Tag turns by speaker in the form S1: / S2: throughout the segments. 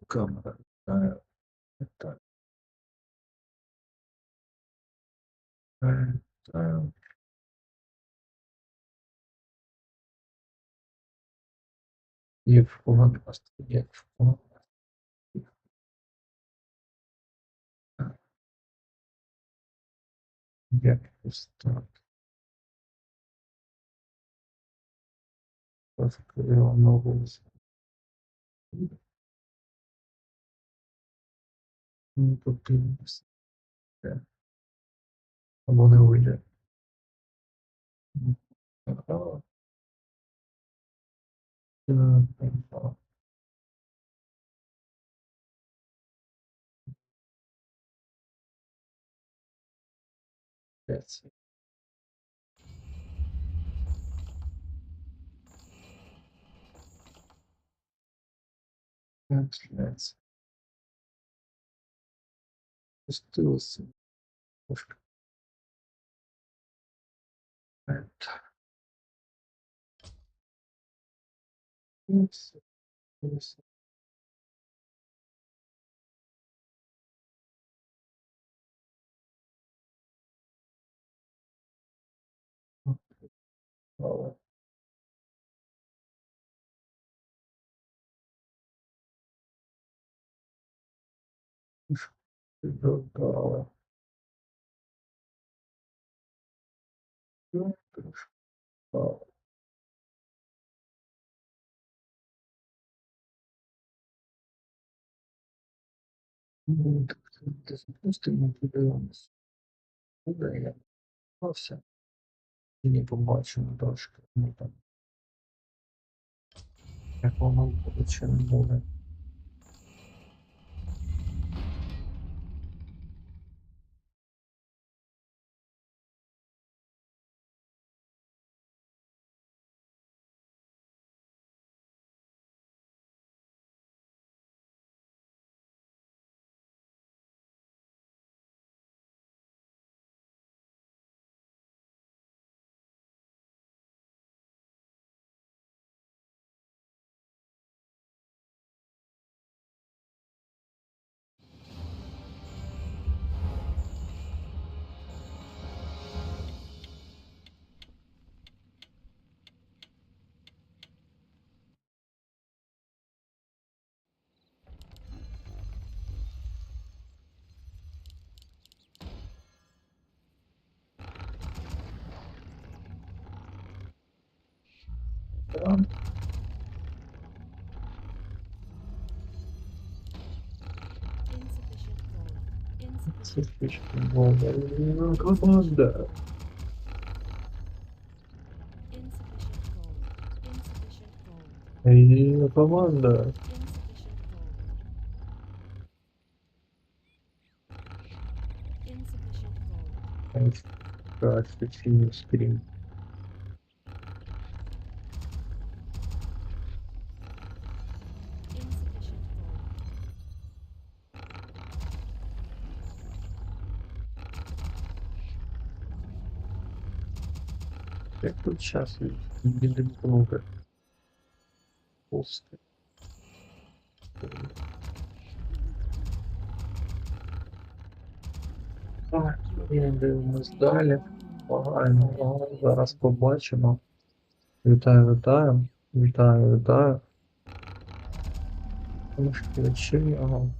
S1: Камера. Так. Так. Є в кого настрій, є в кого настрій. Якось так. Розкрила нову. Не потрібно все. Або не вийде. Ага. Так. П'ять. П'ять. Пустилося. Трошки. Так. Ось. Ось. Але. Додали. Трошки. Ну, так, допустимо, подивимось. Буде я впався. І не побачимо трошки. Ну, там, як воно буде чи не буде. Так, це фішки буде. Команда. І команда. Так, фільм стрім. Як тут час відімкнути? Пусти. Так, і дивимось далі. Ага, зараз побачимо. Вітаю. Вітаю. Трошки відчив його.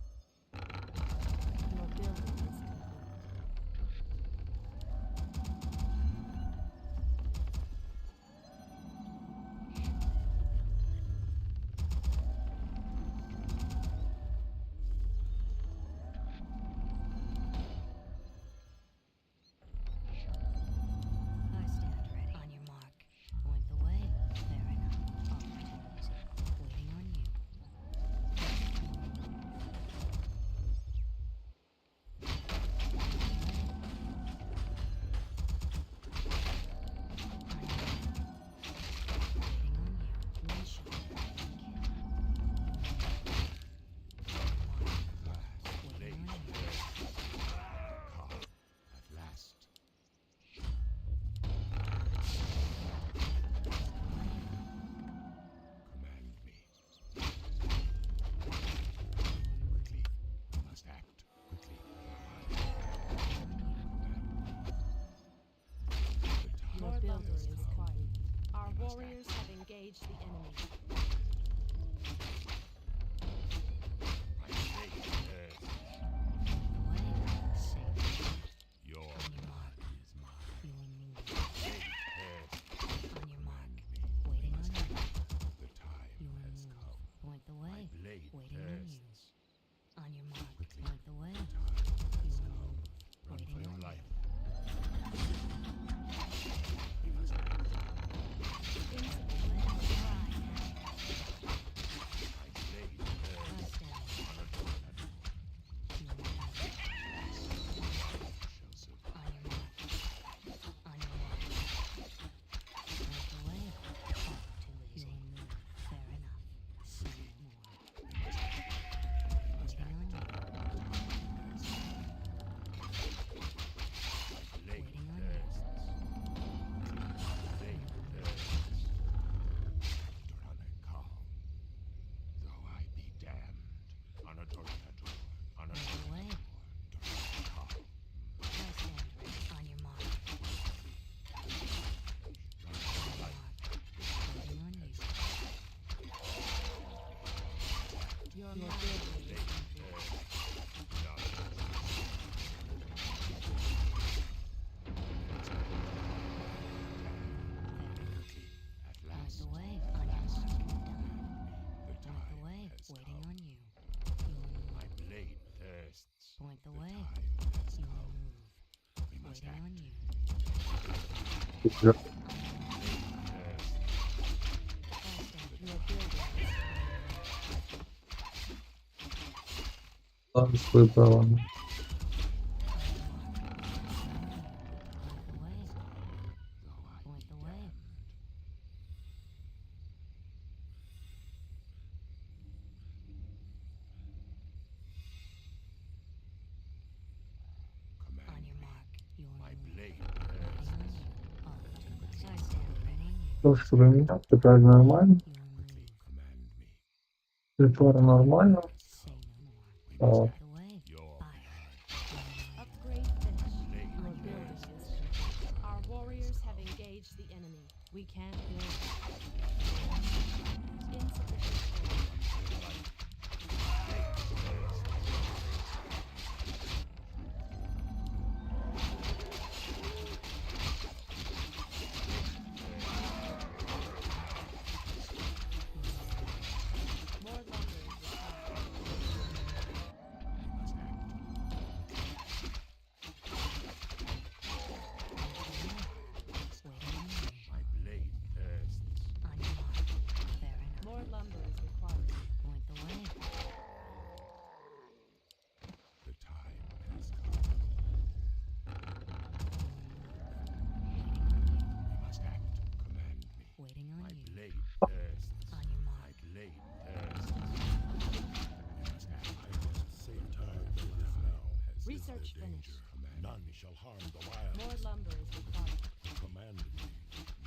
S2: engaged the enemy.
S3: My blade thirsts. Your blood is mine. Blade thirsts.
S4: On your mark,
S3: We
S4: waiting on
S3: must
S4: you.
S3: act. The time
S4: You will
S3: has
S4: move.
S3: come.
S4: Point the
S3: My
S4: way,
S3: blade
S4: waiting on you.
S3: thirsts.
S4: On your mark,
S3: Quickly.
S4: point the way.
S3: Time
S4: You
S3: has
S4: will
S3: come.
S4: move.
S3: Run
S4: Waiting
S3: for your
S4: on you.
S3: life. We must act. My blade thirsts. Shall survive.
S4: On your mark. On your mark. Point the way. Too easy. You will move. Fair enough. Say no more. Waiting on you.
S3: Blade
S4: Waiting on
S3: thirsts. Blade thirsts. Durane calm. Though I be damned. Anatorikator.
S4: Point the way.
S3: Durane calm.
S4: I stand ready. On your mark. On your mark. Waiting on you.
S2: Your building is
S3: At
S4: Point
S3: last,
S4: the way. On your mark.
S3: the
S4: Point the
S3: time
S4: way.
S3: has
S4: Waiting
S3: come.
S4: on you. You will move.
S3: My blade thirsts.
S4: Point the
S3: The
S4: way.
S3: time has
S4: You will
S3: come.
S4: move.
S3: We must
S4: Waiting
S3: act.
S4: on you.
S1: Güzel.
S3: Thirsts.
S4: I stand
S2: your building is
S1: Bardzo wybrałem.
S4: Point the way.
S3: Though I
S4: Point
S3: be
S4: the way.
S3: damned.
S4: On
S3: Command
S4: your
S3: me.
S4: mark. You will
S3: My
S4: move.
S3: blade
S4: Waiting on
S3: thirsts.
S4: you. Oh, I stand ready.
S1: То, что вы меня теперь нормально.
S4: You will
S3: Quickly
S4: move.
S3: command me.
S1: Притвора нормально.
S4: Say no more.
S3: We
S1: Oh.
S3: must act.
S4: The way.
S3: Your
S4: Fire.
S2: upgrade finished.
S3: blade
S2: Your building
S3: thirsts.
S2: is complete. Our warriors have engaged the enemy. We can't build. Insufficient air. More lumber is required.
S4: Waiting on you.
S3: My blade thirsts.
S4: On your mark. Fair enough.
S2: More lumber is required.
S4: Point the way.
S3: The time has come. We must act. Command me.
S4: Waiting on
S3: My
S4: you.
S3: blade thirsts.
S4: On your
S3: My
S4: mark.
S3: blade thirsts. We must act.
S5: Same time than it is now.
S2: Research finished.
S5: None shall harm the wild.
S2: More lumber is required.
S5: Command me.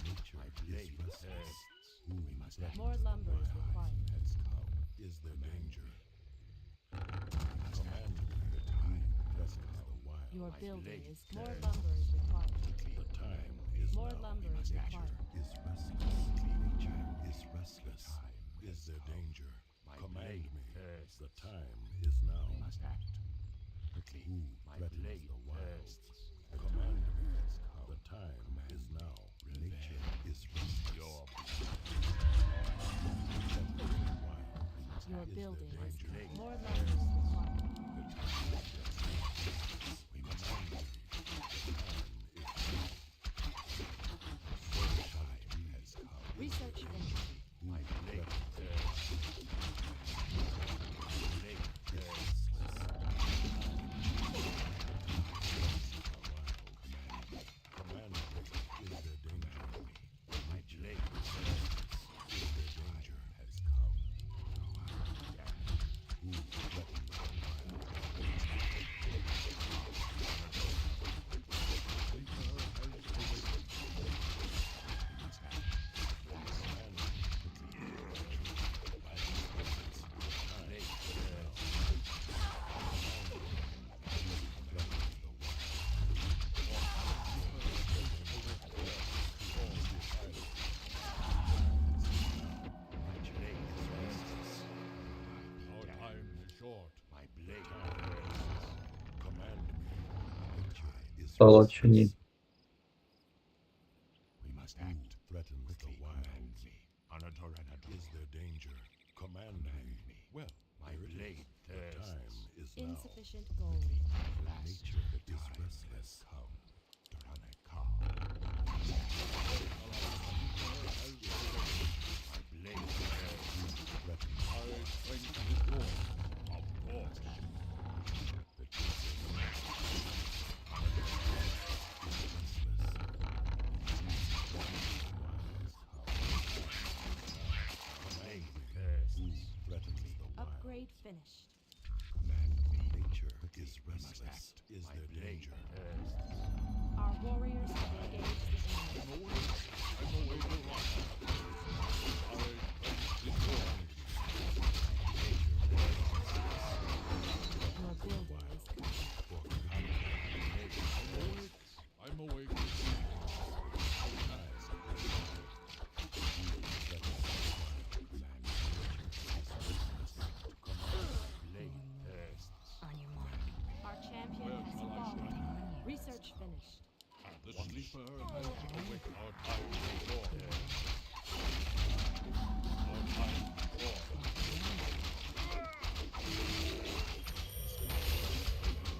S5: Nature
S3: My
S5: is
S3: blade
S5: restless.
S3: thirsts.
S5: Who
S3: We must act.
S2: More lumber is required.
S3: Has come.
S5: is there danger?
S3: We must
S5: Command
S3: act.
S5: me.
S3: The time has
S5: Threatens
S3: come.
S5: the wild.
S2: Your
S3: My
S2: building
S3: blade
S2: is more
S3: thirsts.
S2: lumber is required.
S5: The time is
S2: More
S5: now.
S2: lumber is
S3: must act.
S2: required.
S5: Is restless. Nature is restless.
S3: time
S5: Is
S3: has
S5: there
S3: come.
S5: danger?
S3: My
S5: Command
S3: blade
S5: me.
S3: thirsts.
S5: The time is now.
S3: We must act. Quickly.
S5: Who
S3: My
S5: threatens
S3: blade
S5: the wild?
S3: thirsts.
S5: Command me.
S3: Has come.
S5: The time is now.
S3: Revenge.
S5: Nature is restless.
S3: Your
S5: Protect the wild.
S2: Your
S5: Is there
S2: building is
S5: danger?
S2: more lumber is required.
S3: the time has come. We must act. The time has come.
S2: Research finished.
S3: My blade thirsts. Blade thirsts.
S5: Command me. Is there danger?
S3: My blade thirsts.
S5: Is there danger?
S3: Has come.
S5: Who
S1: стало чи ні.
S3: We must act.
S5: Threatens the
S3: Quickly
S5: wild.
S3: command me. Anador Anador.
S5: Is there danger? Command me. Well,
S3: My
S5: here it
S3: blade
S5: is. The time
S3: thirsts.
S5: is now.
S2: Insufficient gold.
S3: At last,
S5: Nature
S3: the
S5: is
S3: time
S5: restless.
S3: has come. Duranakar. My blade thirsts.
S5: Threatens
S3: Our strength is born. Of course.
S5: the truth is
S3: Blade thirsts.
S5: threatens the wild.
S2: Upgrade finished.
S3: Command me.
S5: Nature is
S3: We must
S5: restless.
S3: act.
S5: Is
S3: My
S5: there
S3: blade
S5: danger?
S3: thirsts.
S2: Our warriors have engaged the enemy.
S3: I'm away to run. Our strength is born.
S2: Your building is coming.
S3: I'm awake. Blade thirsts.
S4: On your mark.
S2: Our champion has fallen. Research finished.
S3: The sleeper has awaked. Our time is born. Our time is born.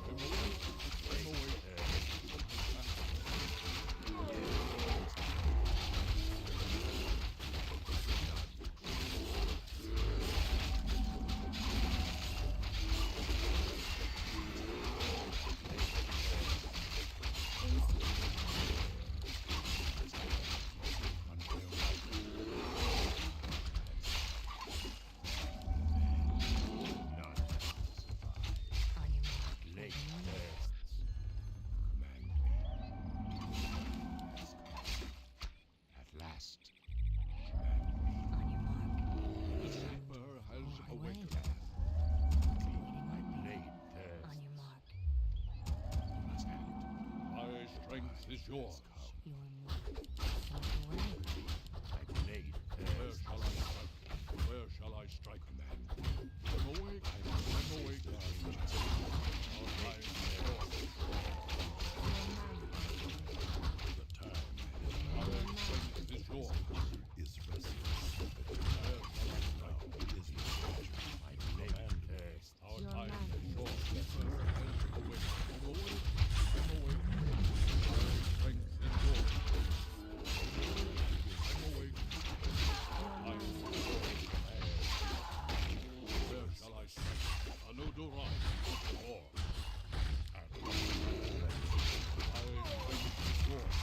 S3: I'm awake.
S4: On your mark.
S3: Blade thirsts. Command me. At last. Command me.
S4: On your mark.
S3: The sleeper has awakened. My blade
S4: On
S3: thirsts.
S4: your mark.
S3: We must act. My strength is yours.
S4: Your mark. Slip away.
S3: My blade thirsts. Where shall I strike? Command me. I'm awake. I'm awake. Our time is yours.
S5: The time
S3: Our strength is yours.
S5: is restless. The time now is no danger.
S3: My blade thirsts. Our
S2: Your
S3: time
S2: man.
S3: is yours. Sleeper has awaked. I'm awake. I'm awake. Our strength is yours. I'm awake. Time is yours. Where shall I strike? Anudurai. Or at our strength is yours.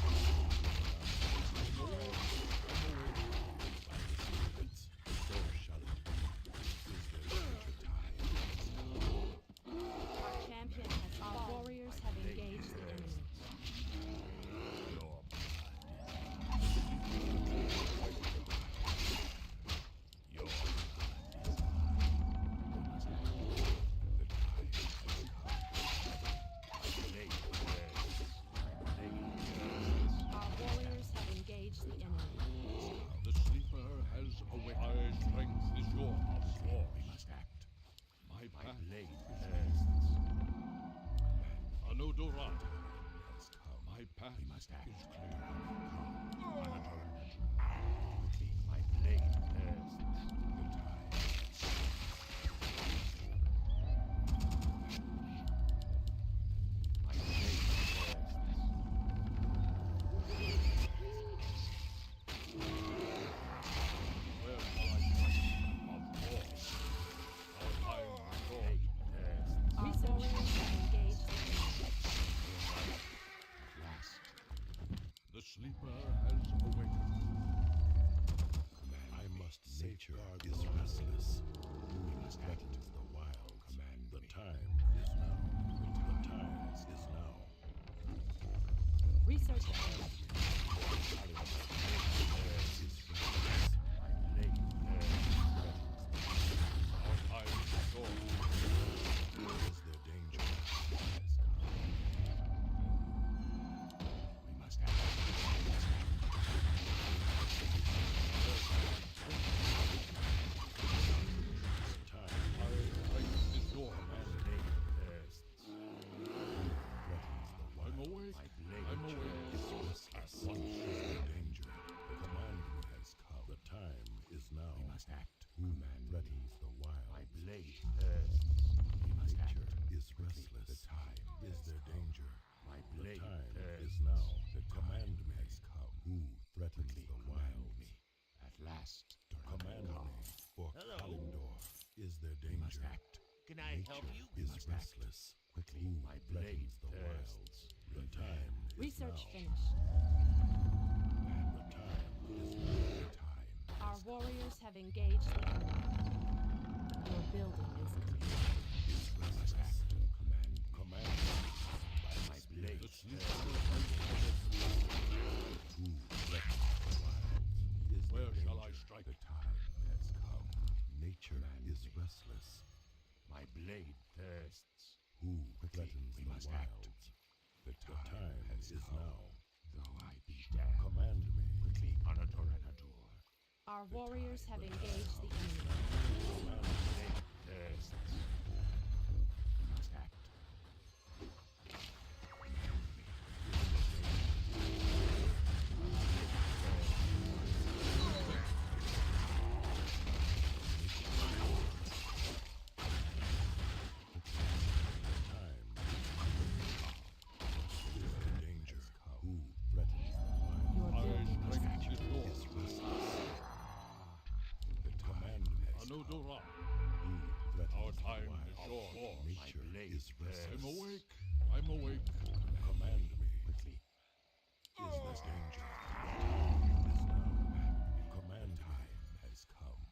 S3: I'm awake. I'm awake.
S5: So shall it be. Is there danger?
S2: Our champion has fallen. Our warriors have engaged the enemy.
S3: Your Your
S2: Our warriors have engaged the enemy.
S3: The sleeper has awakened. Our strength is yours. We must act. My blade thirsts. Anodorata has come. My path is clear. Quickly, my blade thirsts. My blade thirsts. Where shall I strike? Of course. Our time is short.
S2: Our warriors have engaged the enemy.
S3: At last. The sleeper has awakened.
S5: I must safeguard is restless. We must threatens the wild.
S3: Command
S5: The
S3: me.
S5: time is now. The time is now.
S2: Research finished.
S3: Our time is short.
S5: Is there danger?
S3: We must act.
S5: Time
S3: Our strength is yours. Blade thirsts.
S5: threatens the wild.
S3: I'm awake.
S5: must act.
S3: Who
S5: threatens the wild?
S3: My blade bursts. We must act.
S5: Nature is
S3: Quickly.
S5: restless.
S3: The time
S5: Is there danger?
S3: My
S5: The
S3: blade
S5: time
S3: bursts.
S5: is now.
S3: The
S5: Command
S3: time
S5: me.
S3: has come.
S5: Who threatens
S3: Quickly
S5: the
S3: command
S5: wild?
S3: me. At last.
S5: Command me. For
S3: Hello.
S5: Kalindor. Is there
S3: We must
S5: danger?
S3: act. Can I help
S5: Nature
S3: you? We
S5: is
S3: must act.
S5: restless.
S3: Quickly.
S5: Who
S3: My blade
S5: threatens the wilds?
S3: bursts.
S5: The time is
S2: Research
S5: now.
S2: finished.
S5: The time is now.
S3: Time.
S2: Our warriors have engaged the enemy. Your building is complete.
S3: We must act. Command me.
S5: Command me.
S3: My blade
S5: The
S3: bursts.
S5: Who threatens the wilds? Is
S3: Where
S5: there
S3: shall I
S5: danger?
S3: strike? The time has come.
S5: Nature
S3: Command
S5: is
S3: me.
S5: restless.
S3: My blade thirsts.
S5: Who
S3: Quickly,
S5: threatens
S3: we
S5: the
S3: must act.
S5: wilds?
S3: The
S5: The
S3: time,
S5: time
S3: has
S5: is
S3: come.
S5: now.
S3: Though I be damned.
S5: Command me.
S3: Quickly, Anatoranador.
S2: Our warriors have engaged the enemy.
S5: Command me.
S3: Blade thirsts. We must act.
S5: Time. Is there danger? Who threatens the wild?
S2: Your
S3: I
S2: building is
S3: strike the door.
S5: Is restless.
S3: The
S5: Command
S3: time
S5: me.
S3: has
S5: Who
S3: Anodora.
S5: threatens
S3: Our
S5: the
S3: time
S5: wild?
S3: is short.
S5: Nature
S3: My blade
S5: is restless.
S3: I'm awake. I'm awake.
S5: Command me.
S3: Quickly.
S5: Is there danger? Time is now. Command me.
S3: Time has come.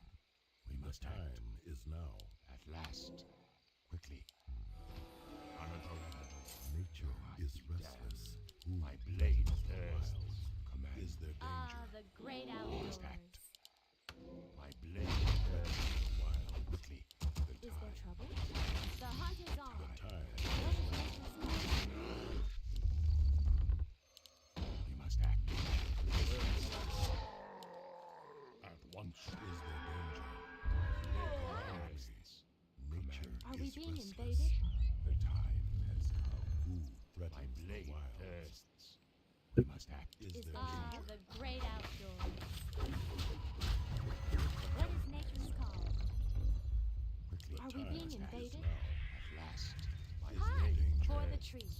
S3: We
S5: The
S3: must act.
S5: time is now.
S3: At last. Quickly. Anatoranador.
S5: Nature
S3: I
S5: is
S3: be
S5: restless.
S3: damned.
S5: Who
S3: My blade
S5: threatens the
S3: thirsts.
S5: wilds?
S3: Command.
S5: Is there danger?
S2: Ah, the great
S3: must
S2: outdoors.
S3: act. My blade thirsts.
S5: Wild.
S3: Quickly. The
S2: Is there
S3: time.
S2: trouble? The hunt is on.
S5: The time.
S2: What is nature's call?
S3: We must act. At once.
S5: Is there danger?
S3: Thirsts.
S5: Nature
S2: Are we
S5: is
S2: being
S5: restless.
S2: invaded?
S3: The time has come.
S5: Who
S3: My
S5: threatens the
S3: blade
S5: wild?
S3: thirsts. We must act.
S5: Is
S2: Is
S5: there
S2: ah,
S5: danger?
S2: the great outdoors. What is nature's call?
S3: Quickly.
S2: Are we
S5: Time
S2: being
S5: is
S2: invaded?
S5: now.
S3: At last. My
S5: Is there
S2: Hi,
S5: danger?
S2: for the tree.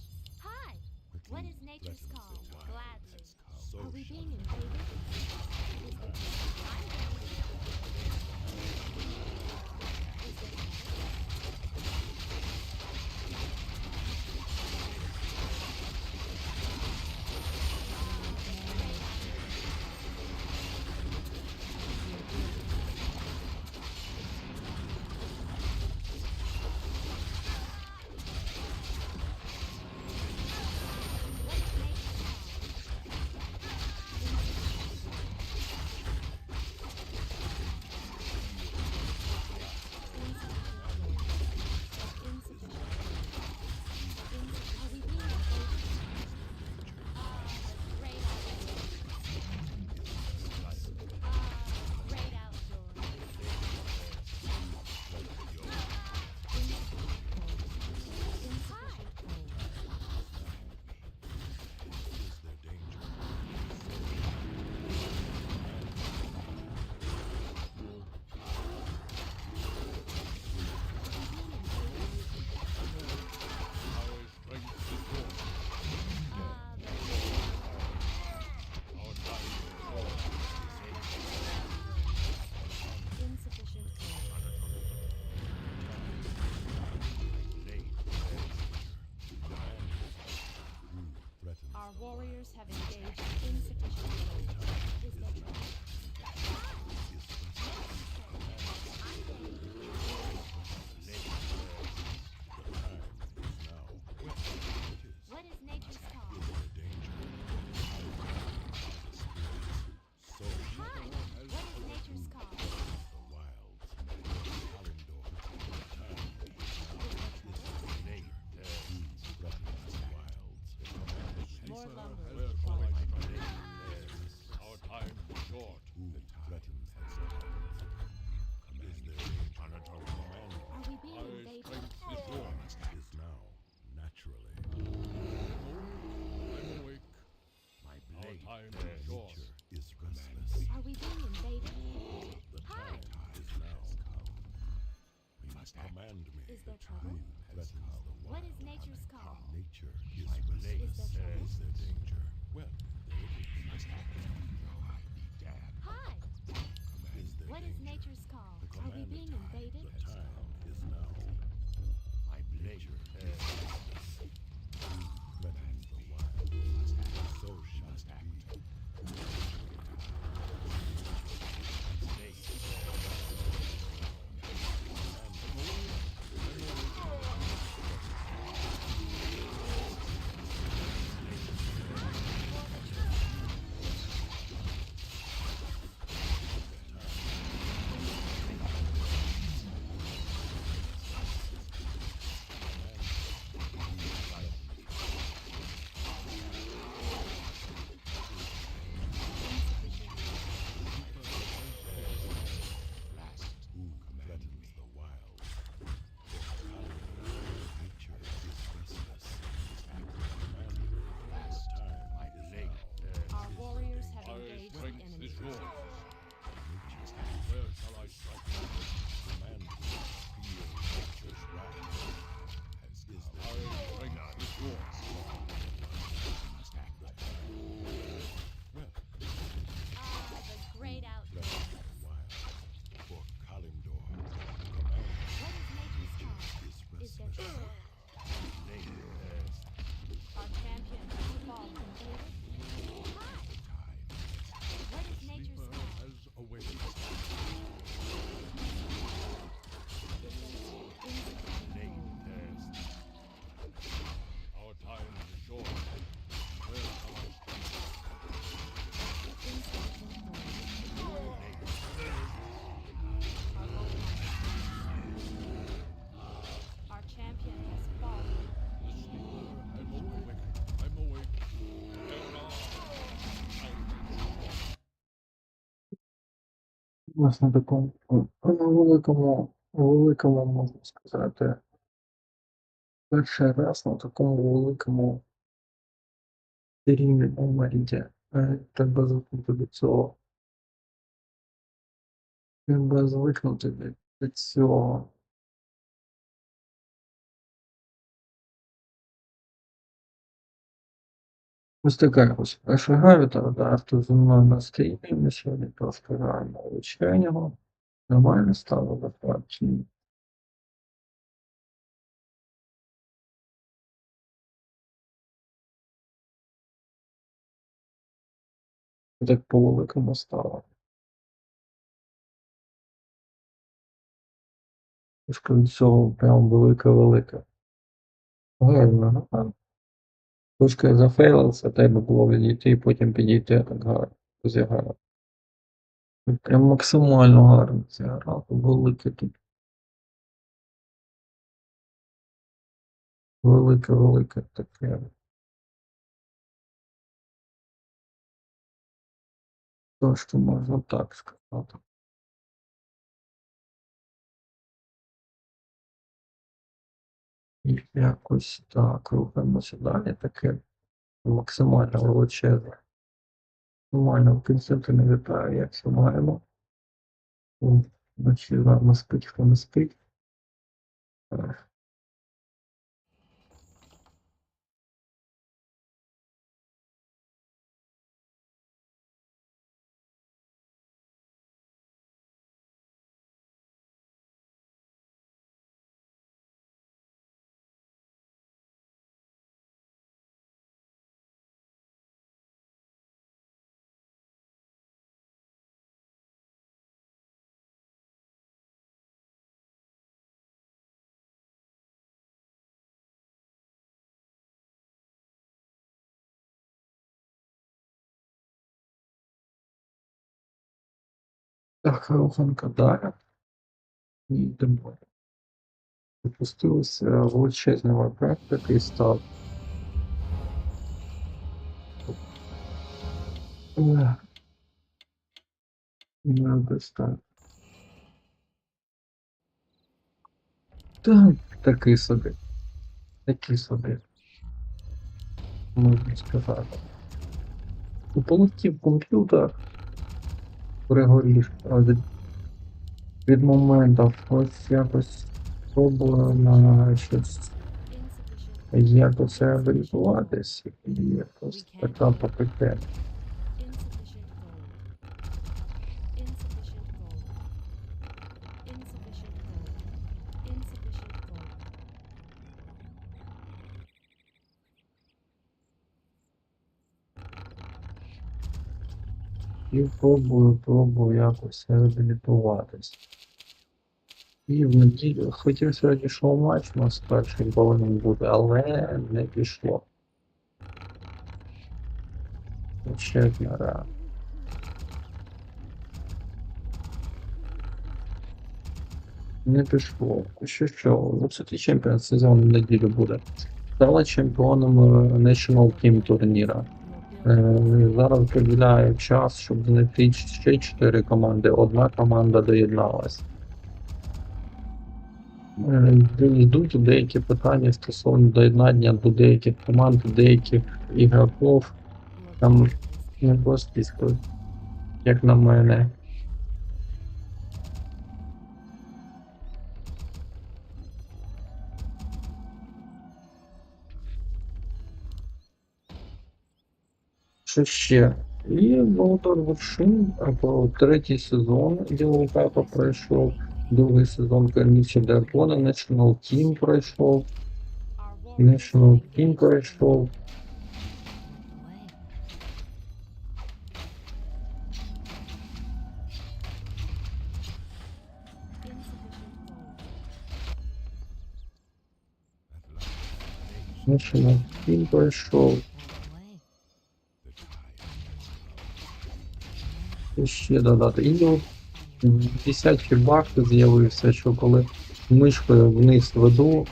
S2: Hi,
S3: Quickly.
S2: what is nature's
S5: threatens
S2: call?
S5: the wild
S2: Gladly.
S3: has come.
S5: So
S2: Are we
S5: shall
S2: being
S5: it be.
S2: invaded? Is there I'm ready. Is there trouble? What is nature's call?
S5: Is there danger?
S3: Our strength is yours. Our time is short.
S2: Insufficient food.
S3: Blade
S5: Who threatens
S2: Our
S5: the
S2: warriors
S5: wild?
S2: have engaged insufficient food. Is there trouble?
S5: Is
S2: What is nature's call?
S5: there danger? So
S2: Hi, what is nature's call?
S5: the wilds. Kalindor. Time.
S3: blade
S5: Who threatens the wilds?
S2: More lumber
S3: Where
S2: is
S3: shall I
S2: required.
S3: strike?
S5: Command me.
S2: Is there trouble?
S5: Threatens the wild.
S2: What is nature's call?
S5: Nature is
S3: My blade
S2: Is there trouble?
S5: Is there danger? Well, there it is.
S3: attack. Though I be damned.
S2: Hi!
S5: Is there
S2: What is
S5: danger?
S2: nature's call?
S5: The
S2: Are we
S5: command
S2: being
S5: time.
S2: invaded?
S5: The time is now.
S3: My blade
S5: Nature is restless. Threatens the wild. So shall it be. Who threatens the wild? Nature is restless. Command me. The time
S3: My
S5: is
S3: blade
S5: now.
S2: Our warriors have
S3: My
S2: engaged the
S3: strength
S2: enemy.
S3: is yours.
S5: Nature
S3: Where shall I strike?
S5: command me. Feel nature's wrath. Is
S3: My
S5: there
S3: strength is yours.
S5: well
S2: Ah, the great outdoors.
S5: threatens the wild? For Kalimdor, command
S2: What is nature's call?
S5: is
S2: Is there
S5: restless.
S2: trouble?
S3: Blade
S2: Our champion has evolved invaded. Hi! What is nature's
S3: Sleeper
S2: call?
S3: has awakened.
S2: Is there insufficient
S3: Blade
S2: gold?
S3: Our time is short. Where shall I strike?
S2: Insufficient gold. Our champion has fallen.
S3: I'm awake. I'm awake.
S1: Власне, такому великому, можна сказати, перший раз на такому великому рівні моменті. Треба звикнути до цього. Треба звикнути до цього. Ось така ось перша гра, да, хто зі мною на стрімі, ми сьогодні просто граємо у вечірнього. Нормально стало достатньо. Так по великому стало. Трошки від цього прям велике-велике. Гарно, гарно. Трошки я зафейлився, треба було відійти і потім підійти так гарно. Зіграв. Прям максимально гарно зіграв. Велике тут. Велике таке. Трошки можна так сказати. І якось так, рухаємося далі, таке максимально величезне. Максимально в кінці не вітаю, як все маємо. Вночі з нами спить, хто не спить. Так, руханка далі. І йдемо. Запустилися величезний веб, який став. Десь так. Так, такий собі. Можна сказати. Полетів комп'ютер. Пригорів від моментів. Ось якось Спробуємо щось
S2: Insufficient gold.
S1: якось реабілітуватись і якось така попитає.
S2: Insufficient gold. Insufficient gold. Insufficient gold. Insufficient gold.
S1: І пробую якось реабілітуватись. І в неділю хотів сьогодні шоу-матч у нас перший повинен бути, але не пішло. Ще одна рана. Не пішло. Що, високий чемпіон сезону в неділю буде. Стала чемпіоном National Team турніра. Зараз поділяє час, щоб знайти ще 4 команди. Одна команда доєдналась. Йдуть деякі питання стосовно доєднання до деяких команд, деяких ігроків. Там не по списку, як на мене. Що ще? І Володар Вершин, або третій сезон Діловкапа пройшов, другий сезон Кермічі Дракона, National Team пройшов,
S2: Our warriors
S1: National
S2: have
S1: Team
S2: engaged
S1: пройшов.
S2: insufficient gold.
S5: At last,
S1: National Team пройшов.
S5: the time.
S1: І ще додати. І от 10 баг з'явився, що коли мишкою вниз веду,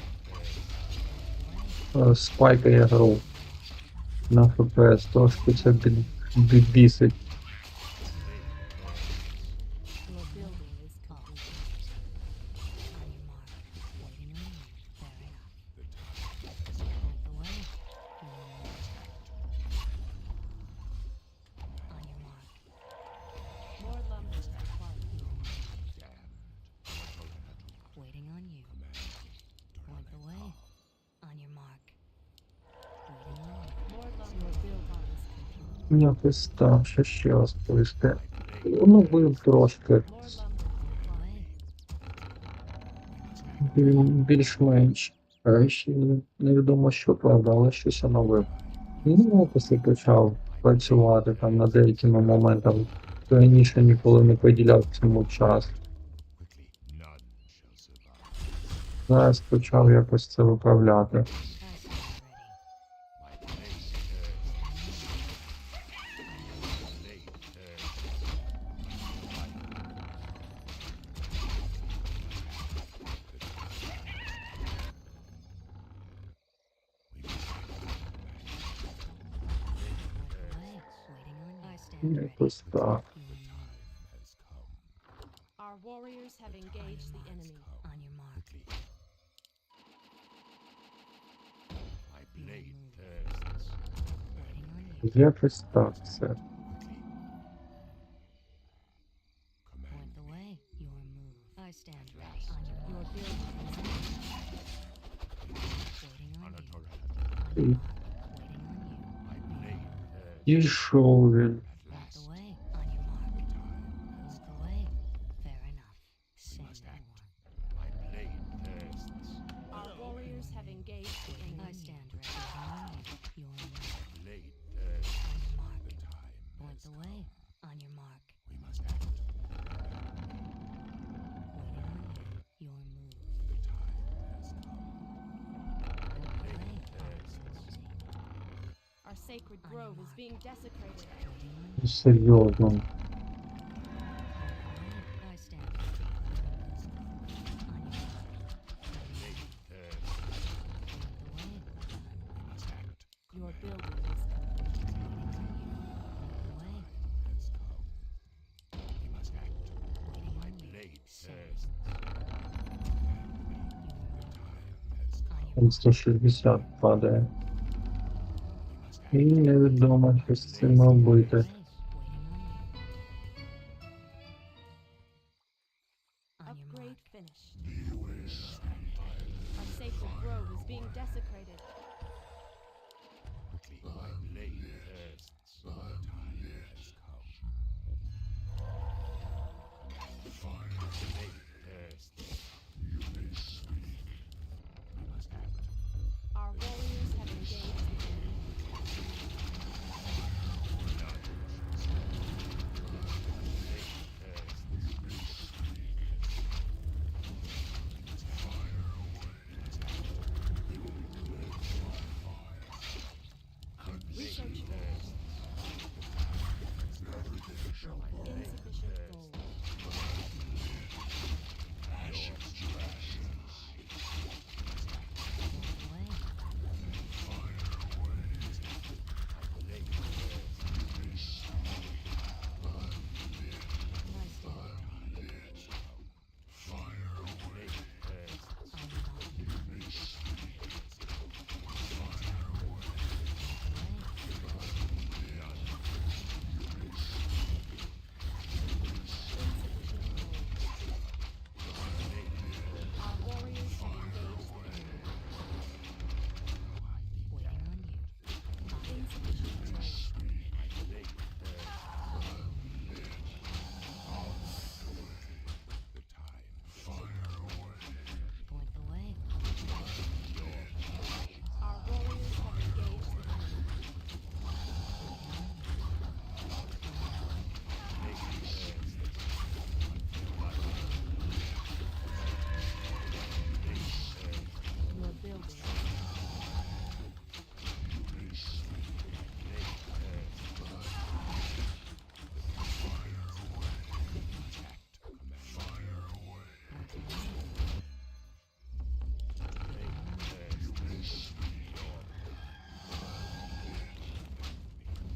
S1: спайкає гру на FPS, трошки це бісить.
S2: Your building is complete. More lumber required.
S4: Waiting on you. Point the way. On your mark. Waiting on you.
S2: More lumber. Your building is complete.
S1: Якось так, що ще розповісти. Ну, ви трошки
S2: More lumber required.
S1: більш-менш. Ще невідомо що, правда, але щось оновив. Ну, якось я почав працювати там над деякими моментами. То раніше ніколи не приділяв цьому час.
S5: Quickly, none shall survive.
S1: Зараз почав якось це виправляти.
S4: I stand ready.
S5: My place
S1: Якось так.
S5: has come.
S2: Our warriors have engaged the enemy.
S4: On your mark.
S5: My blade thirsts.
S4: Waiting on you.
S1: Якось так все.
S5: Command
S4: Point the way. Your move. I stand ready.
S5: Last.
S4: On your
S2: Your
S4: mark.
S2: building is
S4: Waiting on you.
S5: Anatolia.
S4: On your mark. Waiting on you.
S5: My blade thirsts.
S1: Пішов він.
S5: At
S4: Point the
S5: last,
S4: way. On your mark.
S5: the time has
S4: Point the way. Fair enough. Say
S5: must
S4: no
S5: act.
S4: more.
S5: My blade thirsts.
S2: Our warriors have engaged the
S4: I
S2: enemy.
S4: stand ready. On you. Your move.
S5: Blade thirsts.
S4: On your mark.
S5: The time
S4: Point
S5: has
S4: the
S5: come.
S4: way. On your mark.
S5: We must act.
S4: Waiting on you. Your move.
S5: The time has come.
S4: Point the way.
S5: Blade
S4: On
S5: thirsts.
S4: closing.
S2: Our sacred grove is being desecrated.
S4: Waiting on you.
S1: Серйозно.
S4: Point the way. I stand ready. On your mark.
S5: Blade thirsts.
S4: Point the way.
S5: We must act.
S2: Your building is complete.
S4: Point the way.
S5: Has come. We must act.
S4: Waiting
S5: My
S4: on you.
S5: blade
S4: Say
S5: thirsts.
S4: your
S5: The
S4: move.
S5: time has come.
S4: On your
S1: Він 160 падає.
S5: We must act.
S1: І невідомо, що з цим робити.
S4: Waiting on you. On your your
S2: Upgrade
S4: mark.
S2: finished. Our sacred grove is being desecrated.
S5: Quickly, my blade thirsts. The time has come. The blade thirsts. We must act.
S2: Our warriors have engaged the enemy. Research failed. Insufficient gold.
S4: Away.
S2: Nice work. Insufficient gold. Our warriors have engaged the enemy.
S4: Waiting on you.
S2: Insufficient gold.
S5: The time.
S4: Point the way.
S2: Our warriors have engaged the enemy. Your building.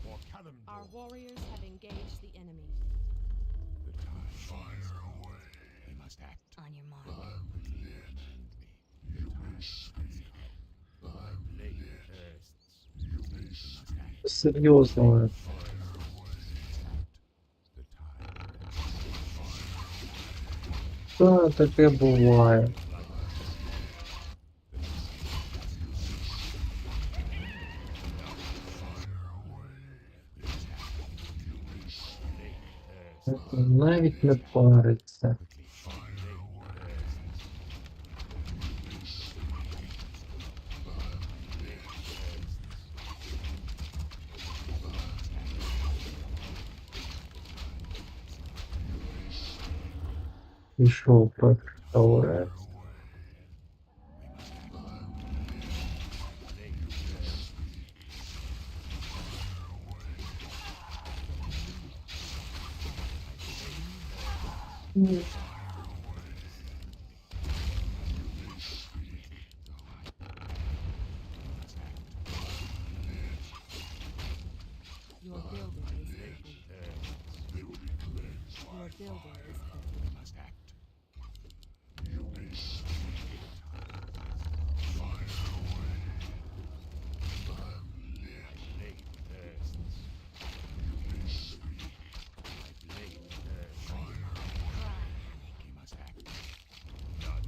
S5: For Callum
S2: Our warriors have engaged the enemy.
S5: the time. Fire away. We must act.
S4: On your mark.
S5: The time has come. My blade thirsts. We must act.
S1: Серйозно.
S5: The time.
S1: Та таке буває. Навіть не париться. Пішов практикувати.
S2: Your building is complete. Your building is complete.
S5: We must act. We must act. None.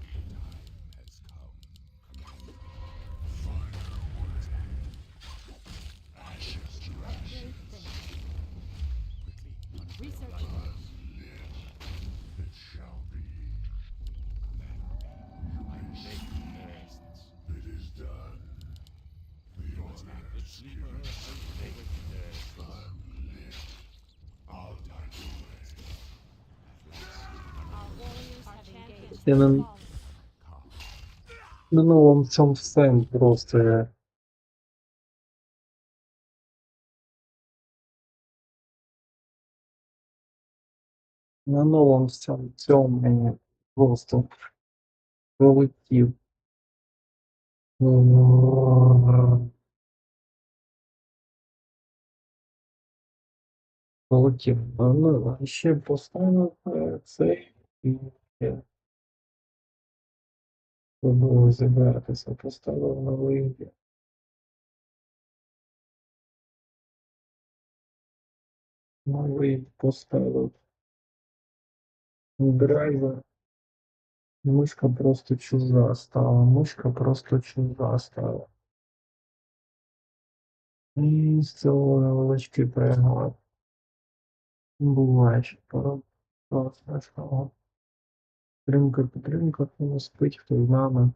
S5: The time has come. Ashes to ashes.
S2: Upgrade finished.
S5: Quickly.
S2: Research finished.
S5: It shall be. My blade thirsts. It is done. The order. The sleeper has blade thirsts. I'll die to it.
S2: Our warriors have engaged
S1: Я
S2: the
S1: на,
S2: fallen.
S1: на новому цьому всем просто я. На новому цьому просто пролетів. Полетів. Ну, а ще поставив цей і пробував зібратися. Поставив новий. Новий поставив. драйвер. Мишка просто чужа стала. Мишка просто чужа стала. І з цього невеличкий перегляд. Буває, що пора смачного. Підтримка, хто не спить, хто з нами.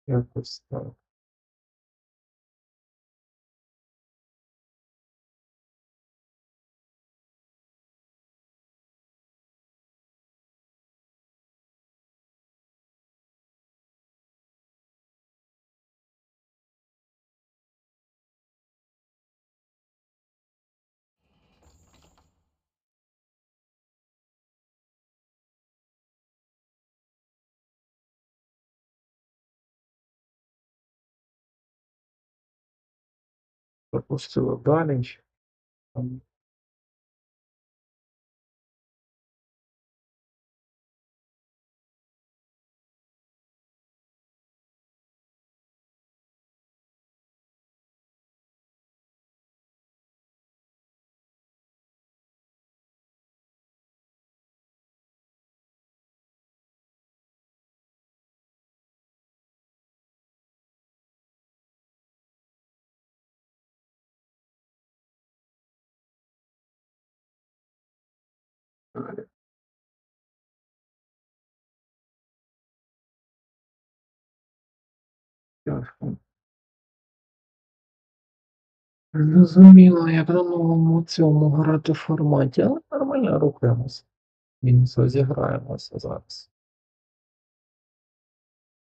S1: Якось так. Пропустили далі. Там далі. Тяжко. Зрозуміло, як на новому цьому грати форматі, але нормально рухаємося. Мінус розіграємося зараз.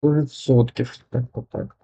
S1: 100% так.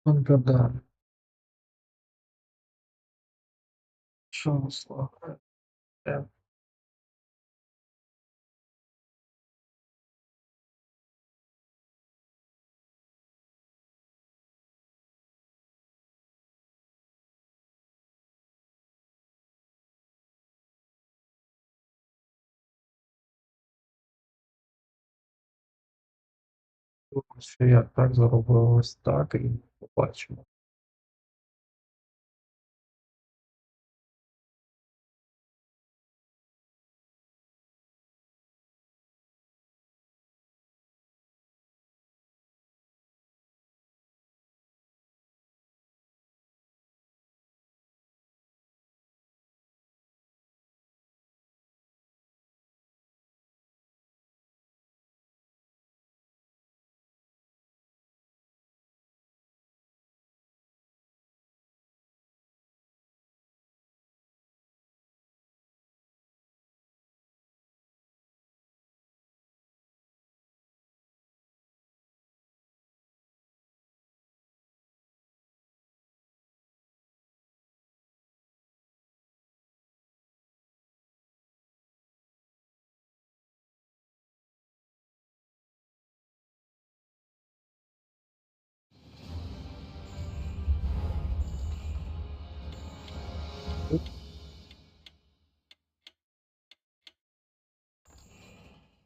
S1: Да. Що слухає? Що я так заробив ось так і побачимо.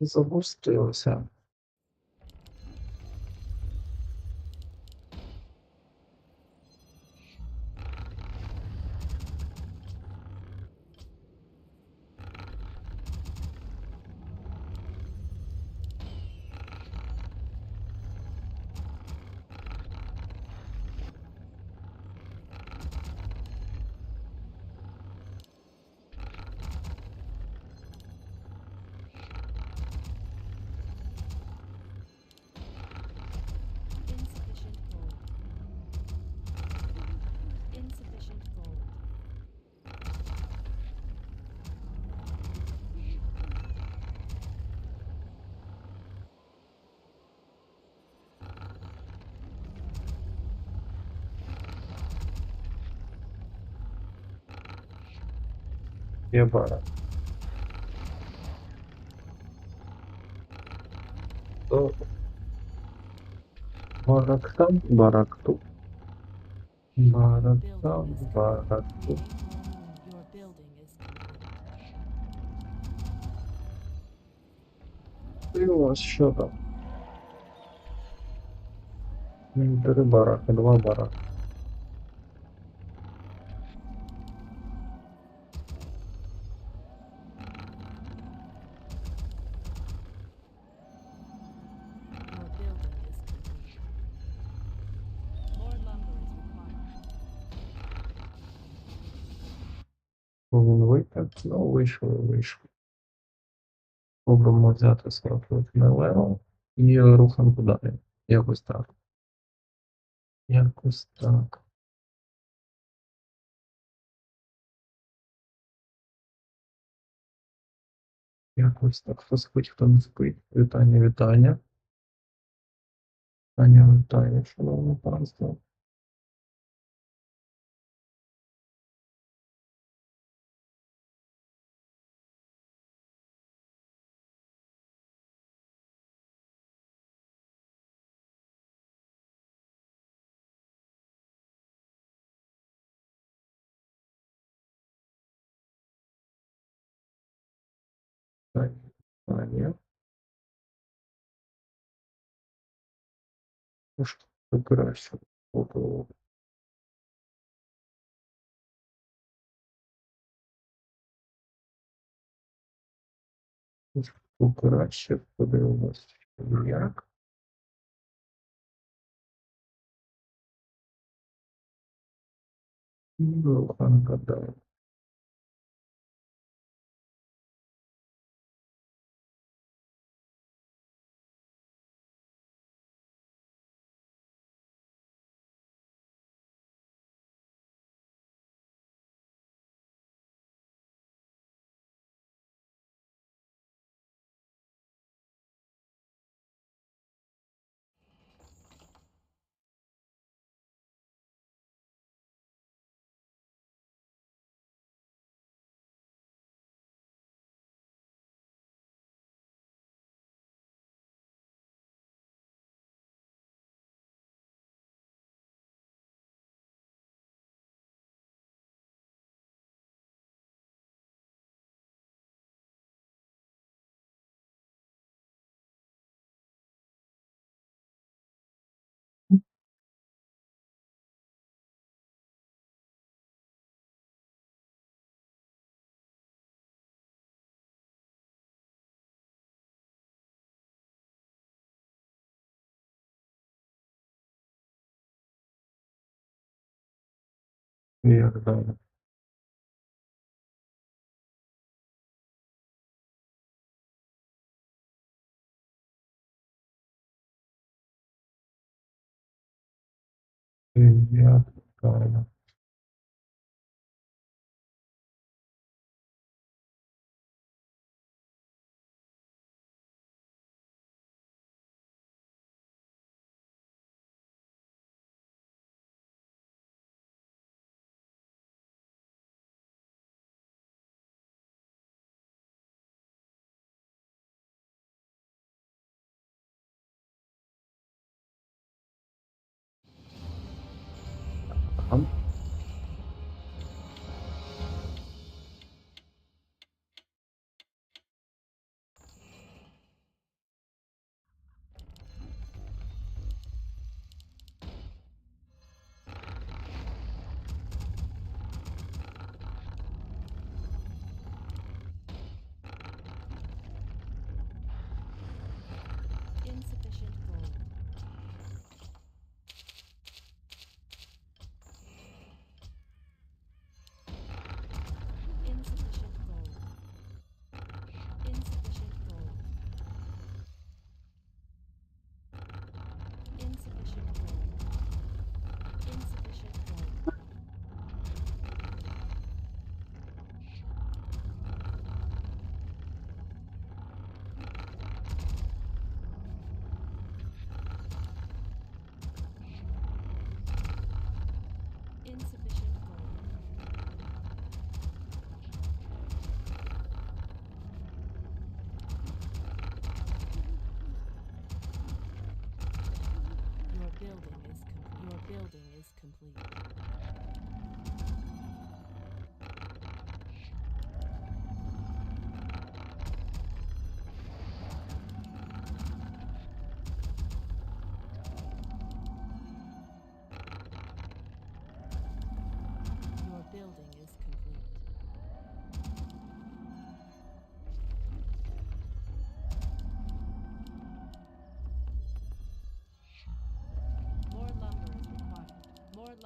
S1: Запустилося. Є барак. То барак там, барак тут. Барак
S2: Building
S1: там,
S2: is
S1: барак тут.
S2: Your building is complete.
S1: І у вас що там? 3 бараки, 2 бараки.
S2: Your building is complete. More lumber is required.
S1: Повинен вийти. Ну, вийшов. Спробуємо взяти 48 левел і рухаємо далі. Якось так. Якось так. Якось так. Хто спить, хто не спить. Вітання, вітання. Вітання, шановне панство. Так, вітання. Ну що, краще. Краще подивимось, як. Руханка далі. Як далі. Як далі. Ага.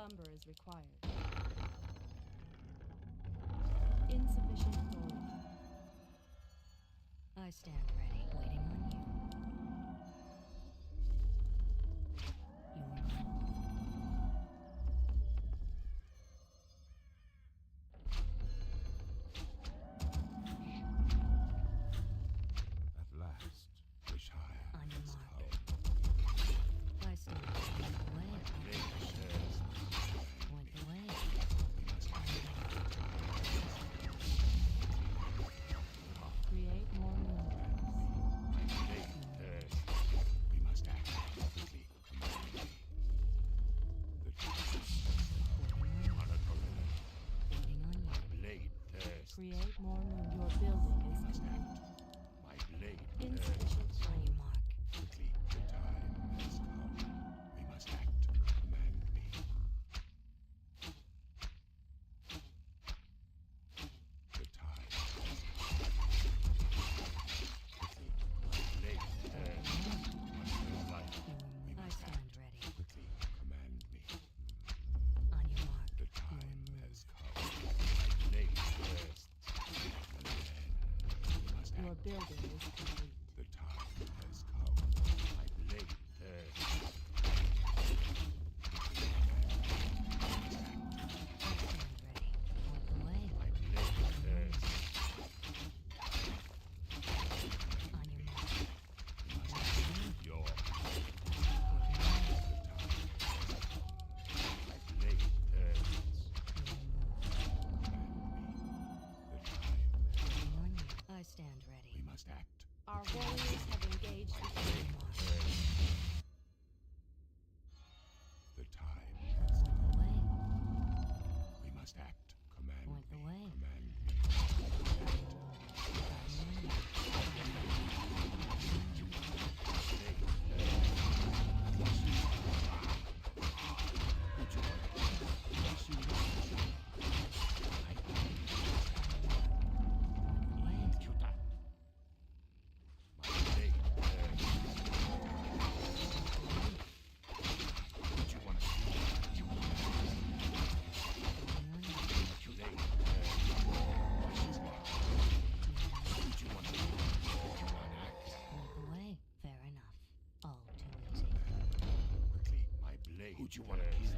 S2: lumber is required. Insufficient gold.
S4: I stand ready, waiting on you. Your
S5: At last, the Shire
S4: On your
S5: has
S4: mark.
S5: come.
S4: I stand ready. Point the way.
S2: Create more moons.
S5: We must act quickly. Command me. The
S4: Waiting on you.
S5: blade thirsts.
S2: Create more moon. Your building is complete.
S5: My blade
S2: Insufficient
S4: On
S2: gold.
S4: your mark.
S5: quickly. The time has come. We must act. Command me. The time has come. Quickly. My blade thirsts. Light.
S4: I stand ready.
S5: Quickly. Command me.
S4: On your mark.
S5: The time has come. My blade thirsts. And then we must
S2: Your
S5: act.
S2: building is complete.
S5: The time has come. My blade thirsts.
S4: I stand ready. Point the way.
S5: My blade thirsts.
S4: On your mark.
S5: Your
S4: Waiting
S5: my blade thirsts.
S4: on you. I stand ready.
S5: We must act.
S2: Our warriors have engaged the
S4: On
S2: enemy.
S4: your mark.
S5: The time
S4: Point
S5: has
S4: the
S5: come.
S4: way.
S5: We must act. Command
S4: Point the
S5: me.
S4: way.
S5: Command me. My blade thirsts. What you wanna see? You wanna blade thirsts. What you wanna do? You wanna act?
S4: Point the way. Fair enough. All too easy.
S5: Quickly, my blade. Who'd you wanna kill?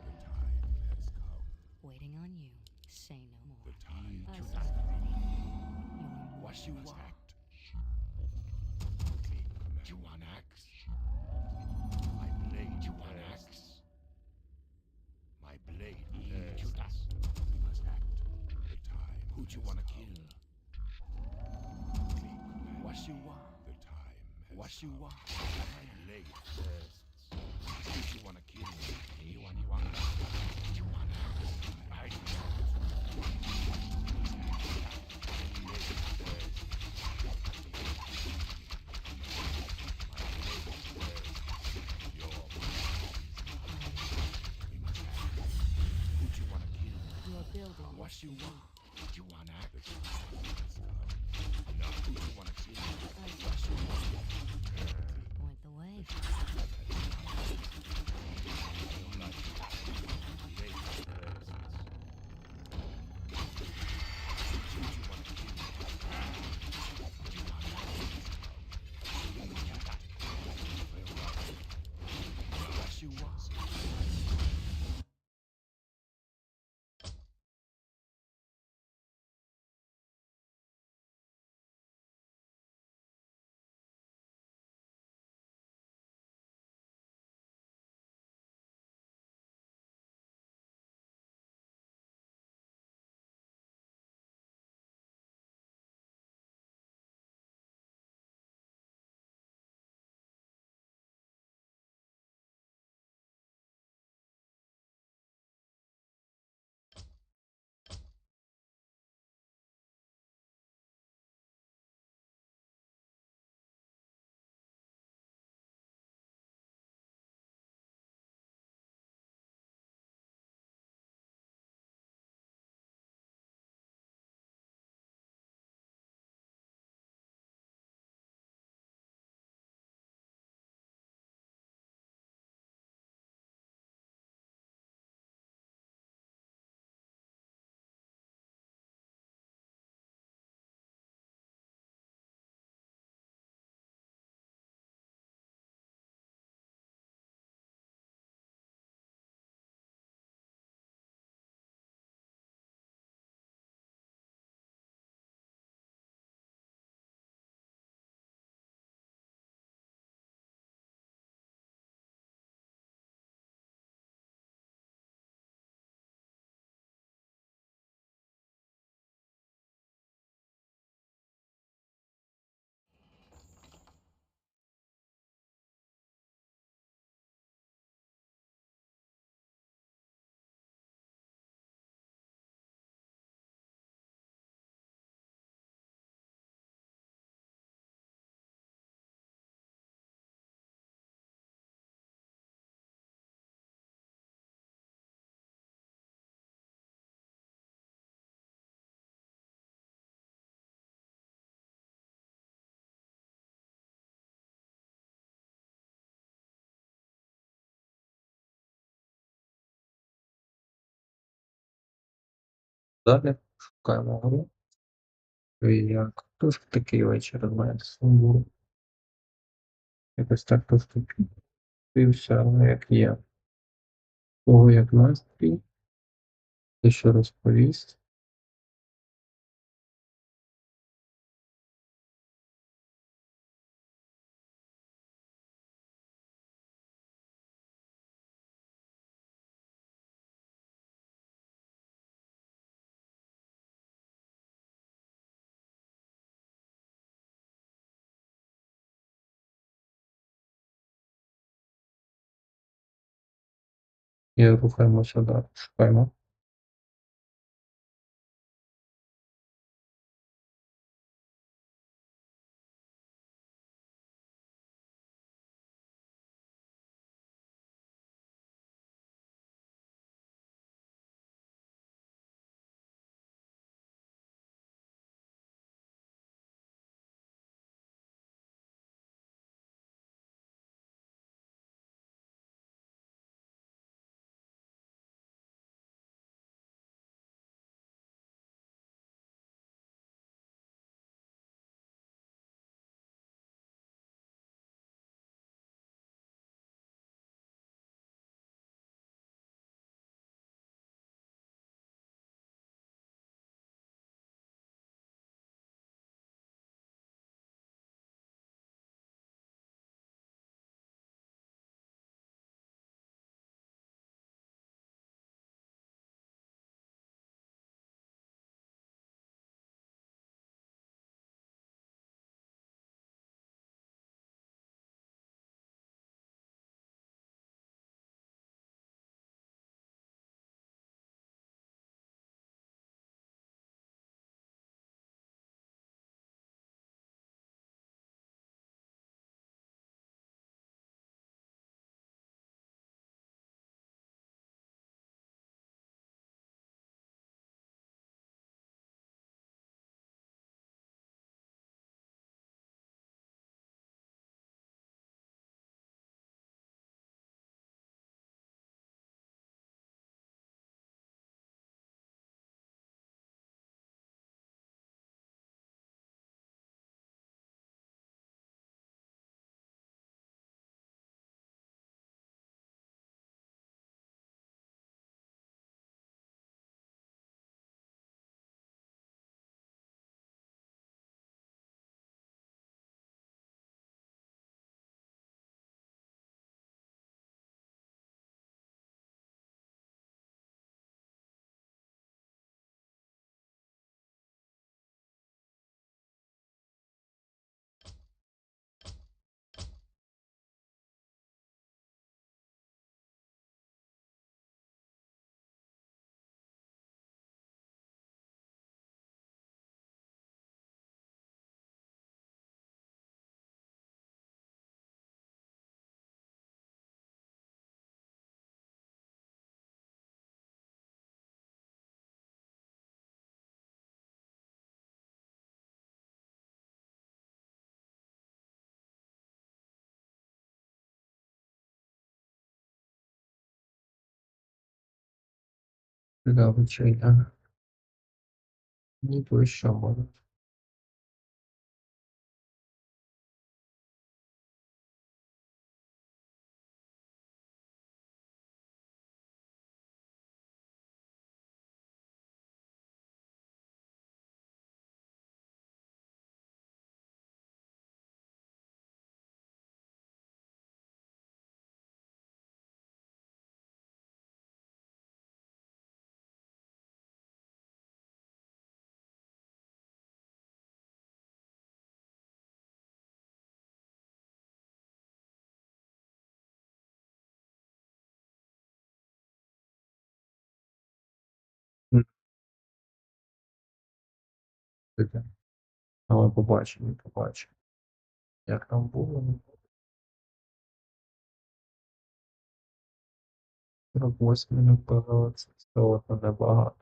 S5: The time has come.
S4: Waiting on you. Say no more.
S5: The time
S4: I
S5: has
S4: stand
S5: come.
S4: ready. Your
S5: What
S4: mark.
S5: you must act. Quickly, command. You want axe? My blade. You want axe? My blade. Thirsts. We must act. The time. Who'd you wanna kill? Quickly, command. What you want? The time has what you want? My blade thirsts. Who'd you wanna kill? You want axe? You want axe? I
S2: Your building
S5: What
S2: is
S5: you
S2: complete.
S5: want? You want act? No, who you wanna kill?
S4: Point the way.
S5: What you want?
S1: Далі шукаємо гру. І як тож такий вечір у мене сумбур. Якось так поступився, але як є. Кого як настрій, те що розповість. І рухаємося далі. Шукаємо. Для вчення. Ні, то що може. Таке. Але побачимо. Як там було. 48 минут погралися. Стало небагато.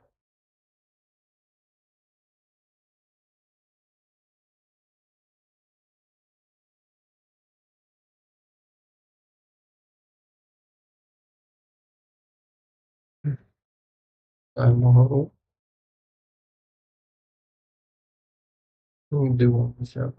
S1: Даємо гру. Ну, дивимося.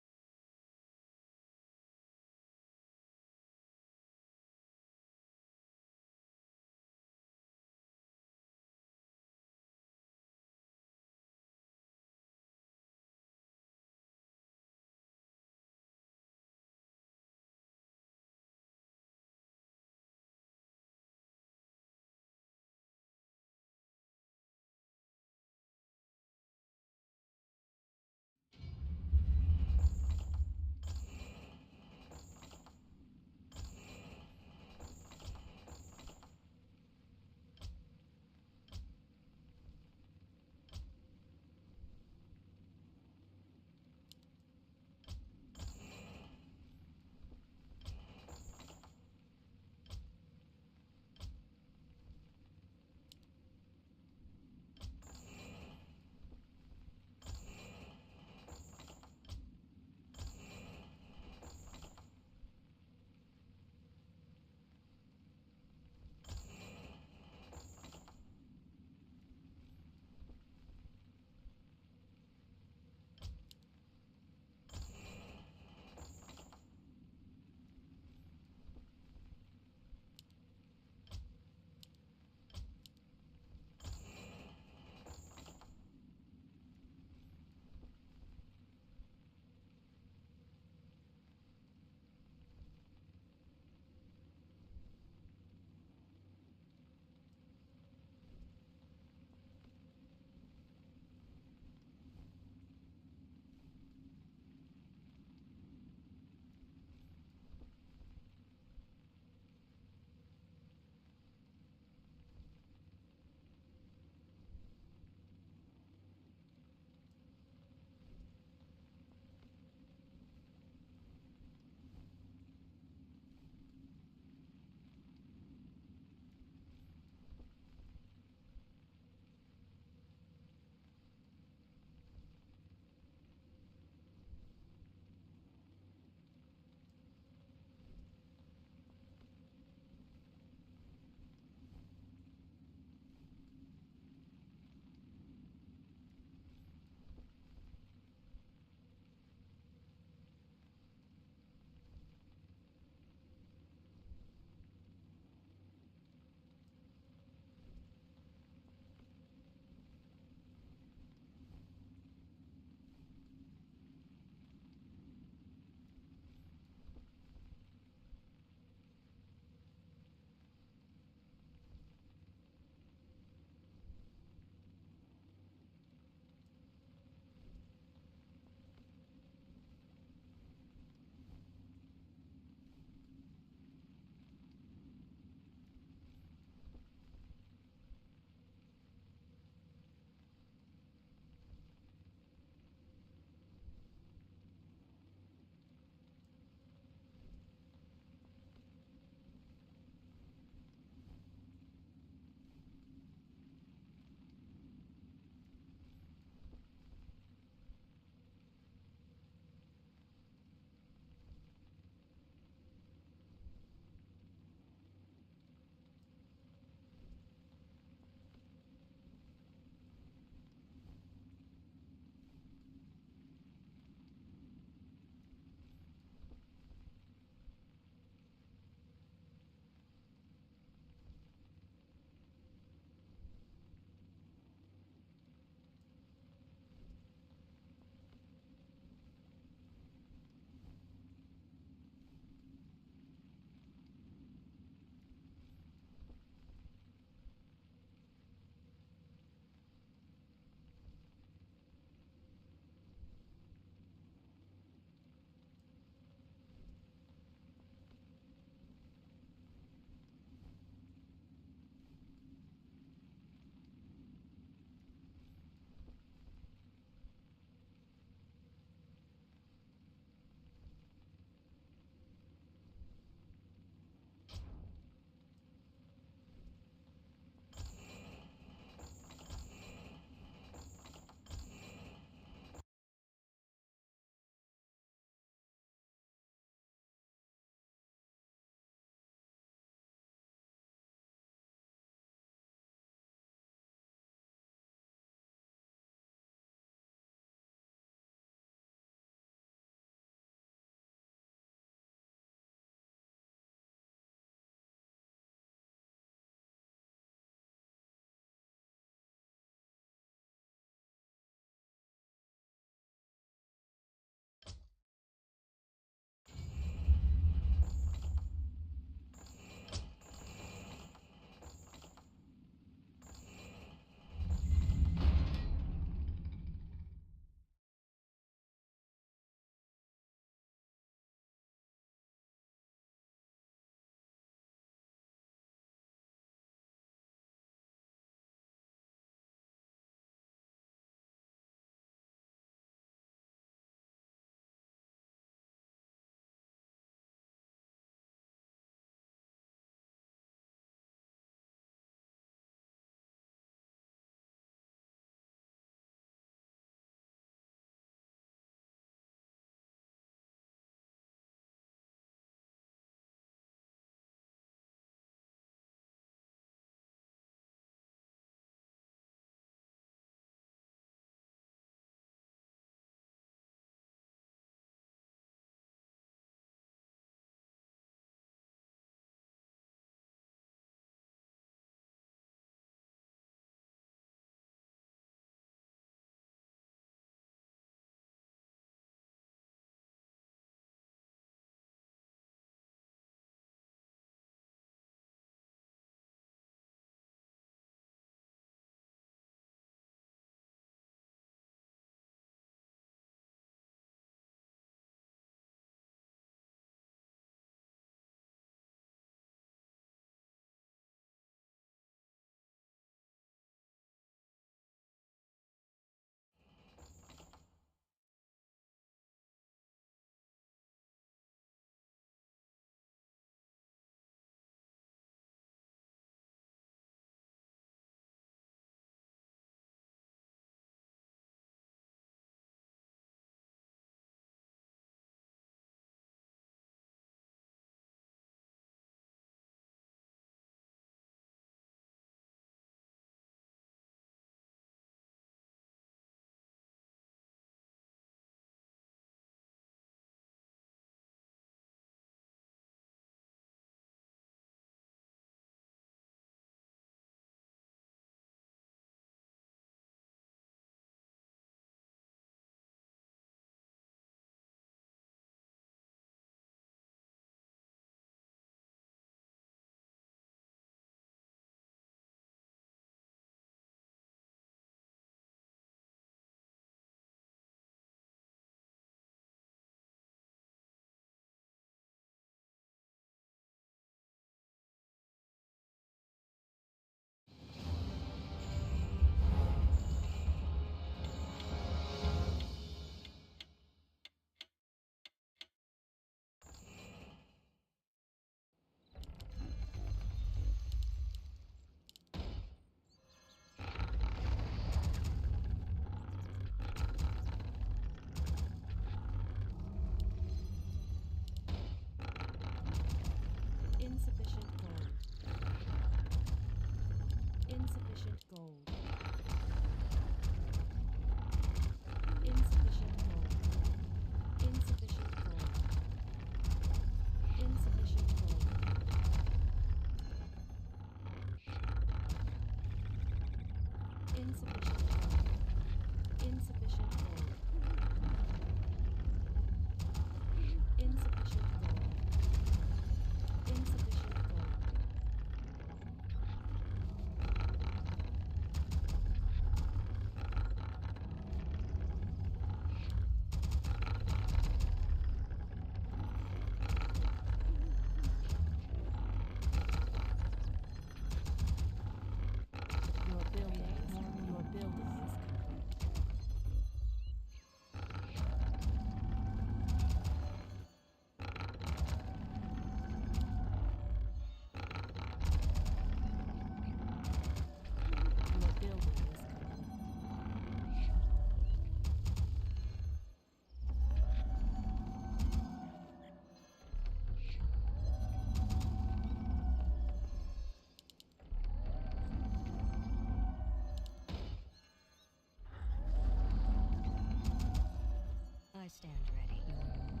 S4: stand ready. Your move.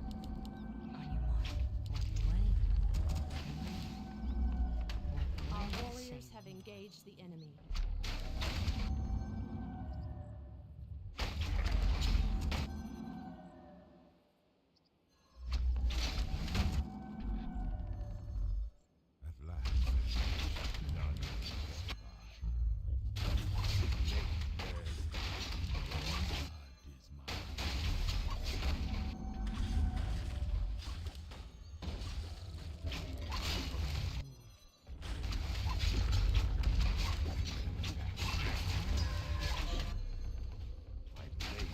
S4: On your mark. Point the way. Point the
S2: Our
S4: way.
S2: warriors
S4: Say
S2: have
S4: no.
S2: engaged the enemy.
S5: At last, none will survive. Blood is mine. My blade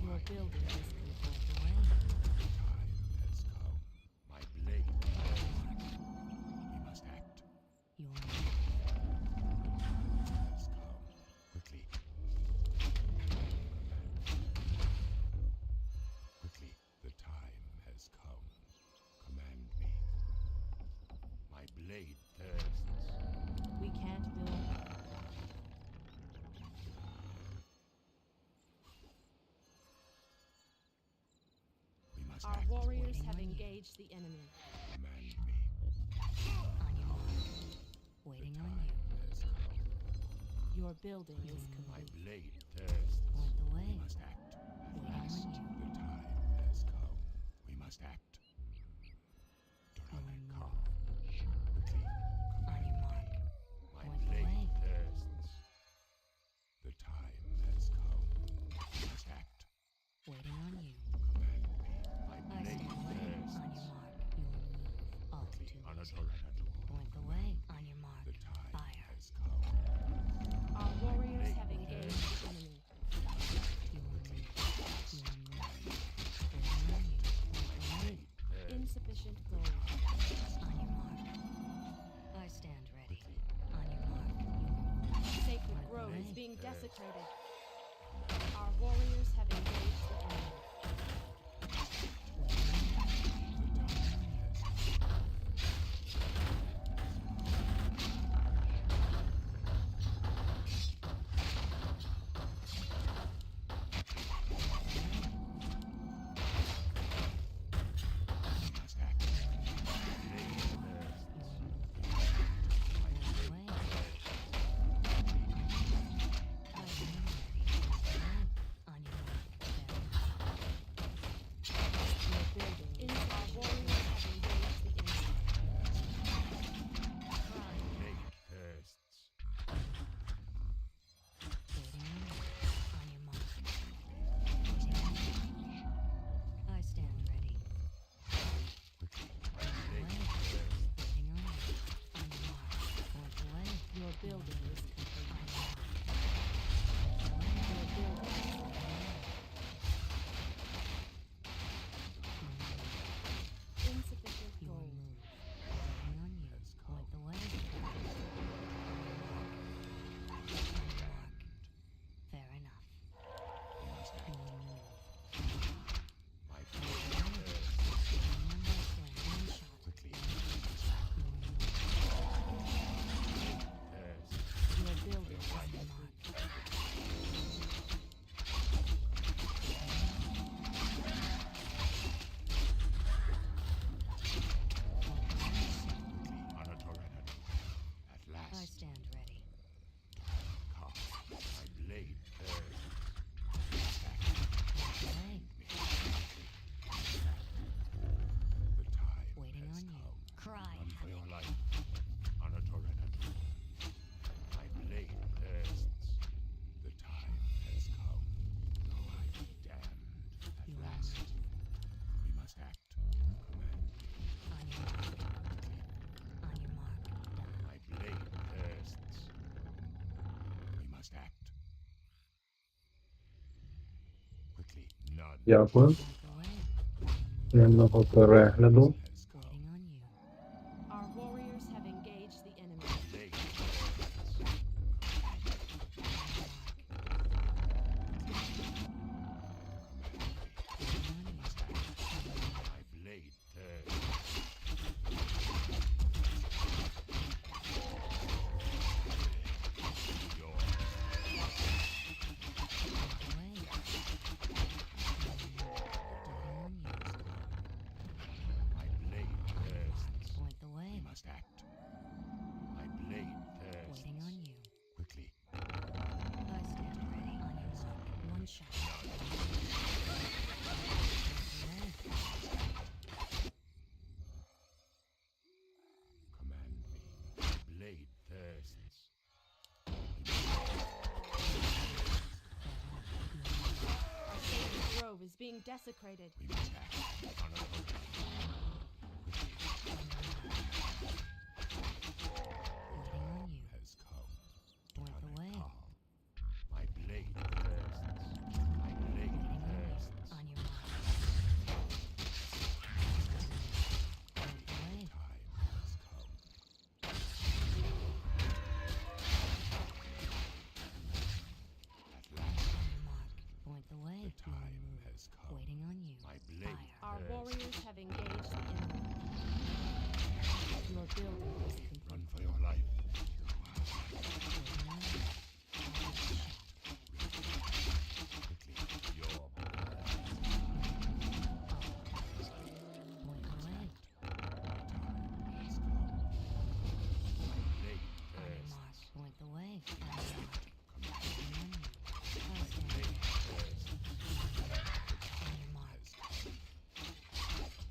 S2: Your building is complete.
S4: Point the way.
S5: time has come. My blade we must act.
S4: Your move.
S5: Has come. Quickly. Quickly. The time has come. Command me. My blade thirsts.
S2: We can't build.
S5: We must
S2: Our
S5: act.
S2: warriors
S4: Waiting
S2: have
S4: on you.
S2: engaged the enemy.
S5: Command me.
S4: On your mark. Waiting on
S5: Time
S4: you.
S5: has come.
S2: Your building is
S5: My
S2: complete.
S5: blade thirsts.
S4: Point the
S5: We
S4: way.
S5: must act. At
S4: Waiting on
S5: last,
S4: you.
S5: the time has come. We must act. Dorane
S4: Your
S5: come.
S4: move.
S5: Quickly.
S4: On your mark.
S5: My
S4: Point the
S5: blade
S4: way.
S5: thirsts. The time has come. We must act.
S4: Waiting on you.
S5: Command me. My
S4: I
S5: blade
S4: stand ready.
S5: thirsts.
S4: On your mark. Your move. All
S5: Quickly.
S4: too
S5: On a
S4: easy.
S5: Dorane.
S4: Point the way. On your mark.
S5: The time
S4: Fire.
S5: has come.
S2: Our warriors
S5: blade
S2: have
S5: thirsts.
S2: engaged the enemy.
S4: Your move. Your move. Waiting on you. Point the way.
S5: Thirsts.
S2: Insufficient gold.
S4: On your mark. I stand ready. On your mark. Your move.
S2: A sacred
S4: Point the
S2: grove is
S4: way.
S2: being desecrated. Our warriors have engaged the enemy.
S1: Дякую. Приємного перегляду.
S4: Waiting on you.
S2: Our warriors have engaged the enemy.
S5: My blade thirsts. Your
S4: Away.
S2: being desecrated.
S5: We must act unopposed.
S4: Waiting on you.
S5: Has come.
S4: Point the way.
S5: Calm. My blade thirsts. My blade
S4: Waiting on
S5: thirsts.
S4: you. On your mark. Point the way.
S5: Time has come. At last,
S4: On your mark. Point the way.
S5: the time has come.
S4: Waiting on you.
S5: My blade
S4: Fire.
S2: Our
S5: thirsts.
S2: warriors have engaged the enemy. Your building is complete.
S5: Run for your life.
S4: Waiting on you.
S5: Quickly. Your
S4: Point the way.
S5: time has come. My blade
S4: On your
S5: thirsts.
S4: mark. Point the way. On your mark.
S5: Come on.
S4: Waiting on you.
S5: My
S4: Close in.
S5: blade thirsts.
S4: On your mark.
S5: Has come.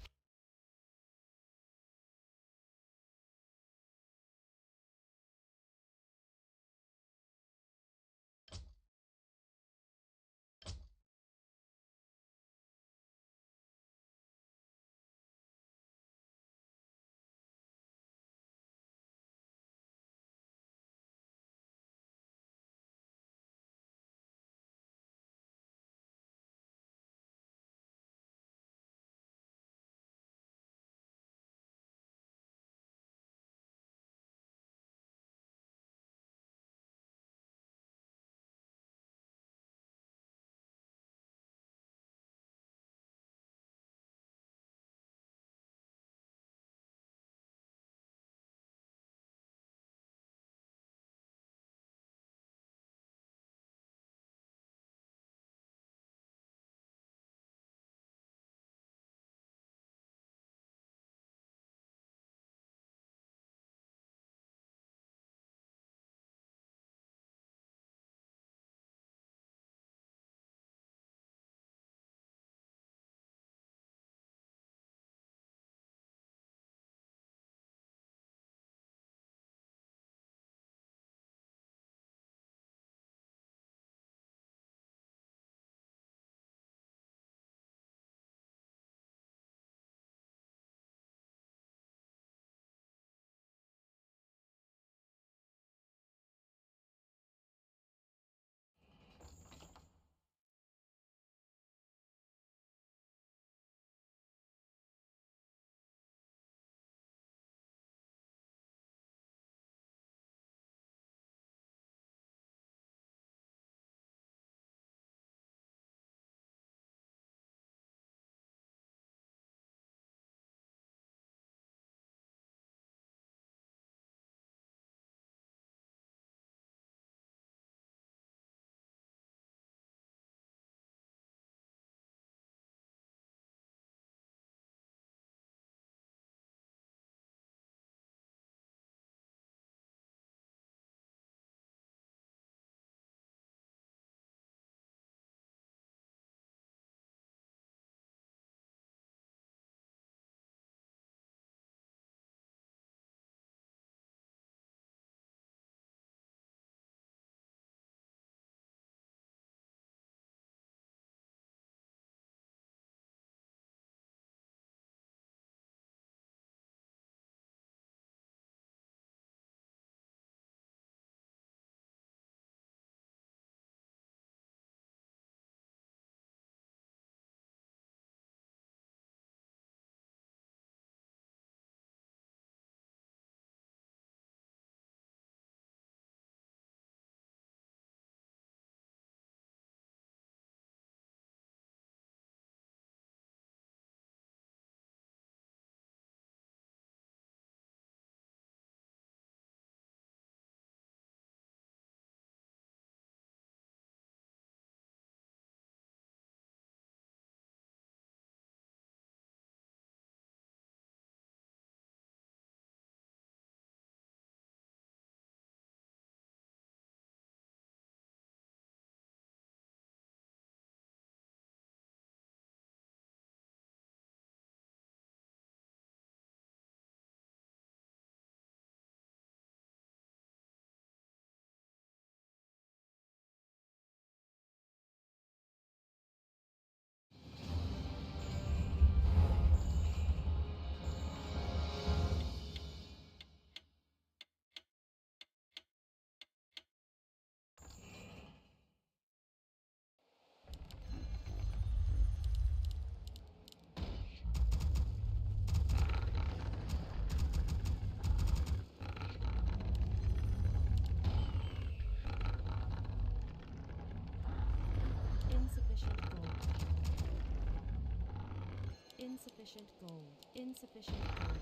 S2: Insufficient gold. Insufficient gold.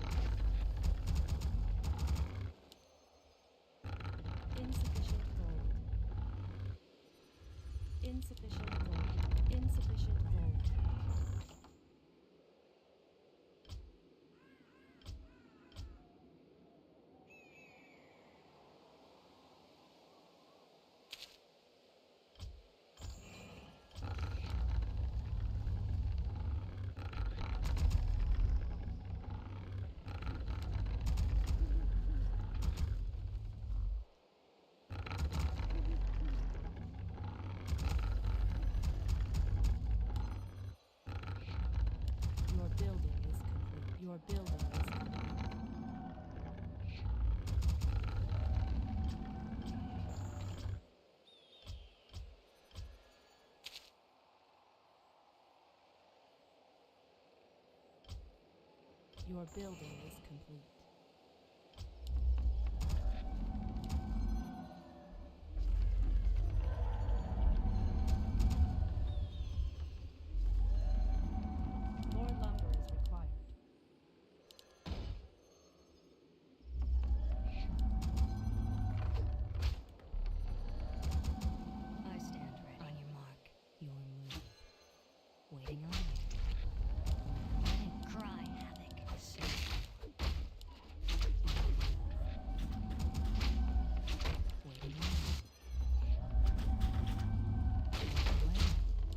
S2: Insufficient gold. Insufficient gold. Insufficient gold. Your building is complete. Your building is complete. Your building is complete. More lumber is required.
S4: I stand ready. On your mark, your move. Waiting on you. Cry havoc. Waiting on you.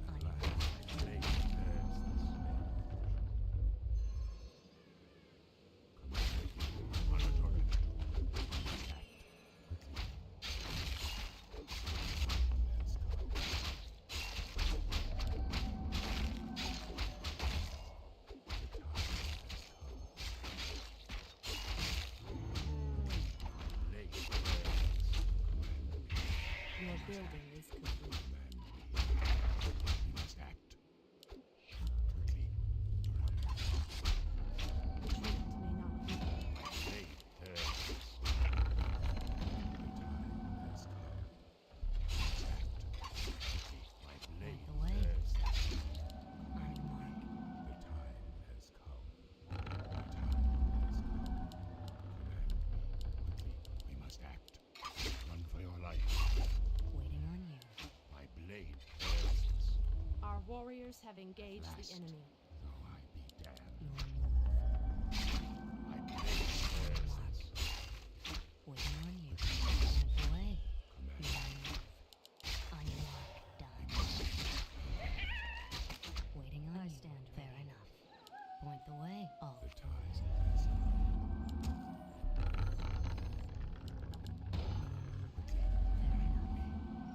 S4: On your mark.
S5: Blade tears the snake. Monitor it. Act quickly. Let's go. Blade tears.
S2: Your building is complete.
S5: Command me. We must act quickly.
S2: Retreat may not be.
S5: Blade tears. The time has come. Act quickly. My blade
S4: the way.
S5: tears.
S4: On your mark.
S5: The time has come. The time has come. Command me quickly. We must act. Run for your life.
S4: Waiting on you.
S5: My blade tears.
S2: Our warriors have engaged the
S5: Last.
S2: enemy.
S5: Though I be damned.
S4: Your move.
S5: My blade tears.
S4: Waiting on you. Point the way.
S5: Command
S4: Your
S5: me.
S4: move. On your mark. Done. Waiting on you. Stand fair enough. Point the way. All.
S5: The time has come. Quickly.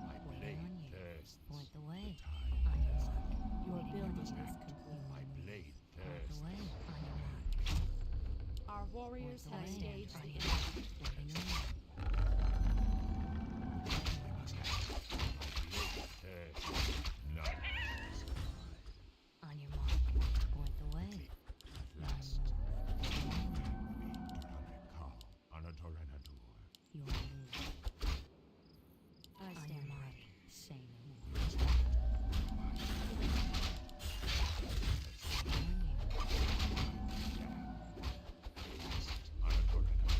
S5: My
S4: Waiting
S5: blade
S4: on you.
S5: tears.
S4: Point the way.
S5: The time
S4: On your
S5: has
S4: mark.
S2: Your
S4: Waiting on
S2: building
S4: you.
S2: is complete.
S5: My blade
S4: Point
S5: tears.
S4: the way. On your mark.
S2: Our warriors
S4: Point the
S2: have
S4: way.
S2: engaged
S4: On
S2: the
S4: your
S2: enemy.
S4: mark. Waiting on you.
S5: We must act. My blade tears. None.
S4: On your mark. Point the way.
S5: At last. We Tyrannical. Anatorenadur.
S4: Your move.
S2: I
S4: On your
S2: stand
S4: mark.
S2: ready.
S4: Say no more.
S5: We must act.
S4: Waiting on you.
S5: Anatorenadur.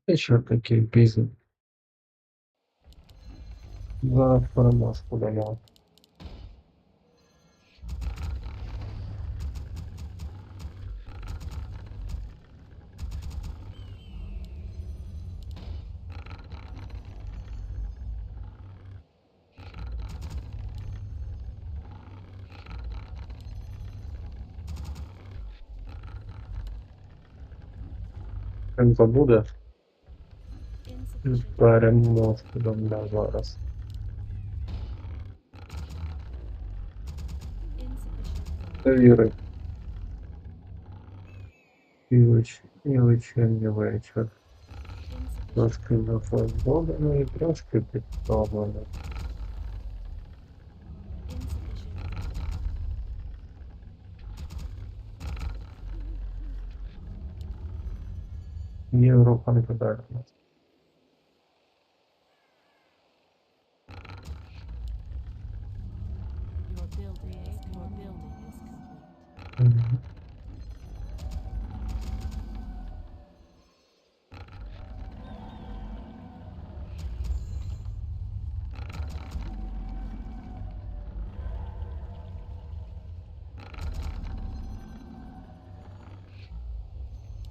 S1: І що такий пізно? Зараз переможку дамо. Темпо буде?
S2: Insufficient.
S1: Переможку дамо зараз.
S2: Insufficient.
S1: Довіри. І вечірній вечір.
S2: Insufficient.
S1: Трошки зафарбовано і трошки підтоплено.
S2: Insufficient.
S1: Європа не подарена.
S2: Your building is complete.
S1: Мгм.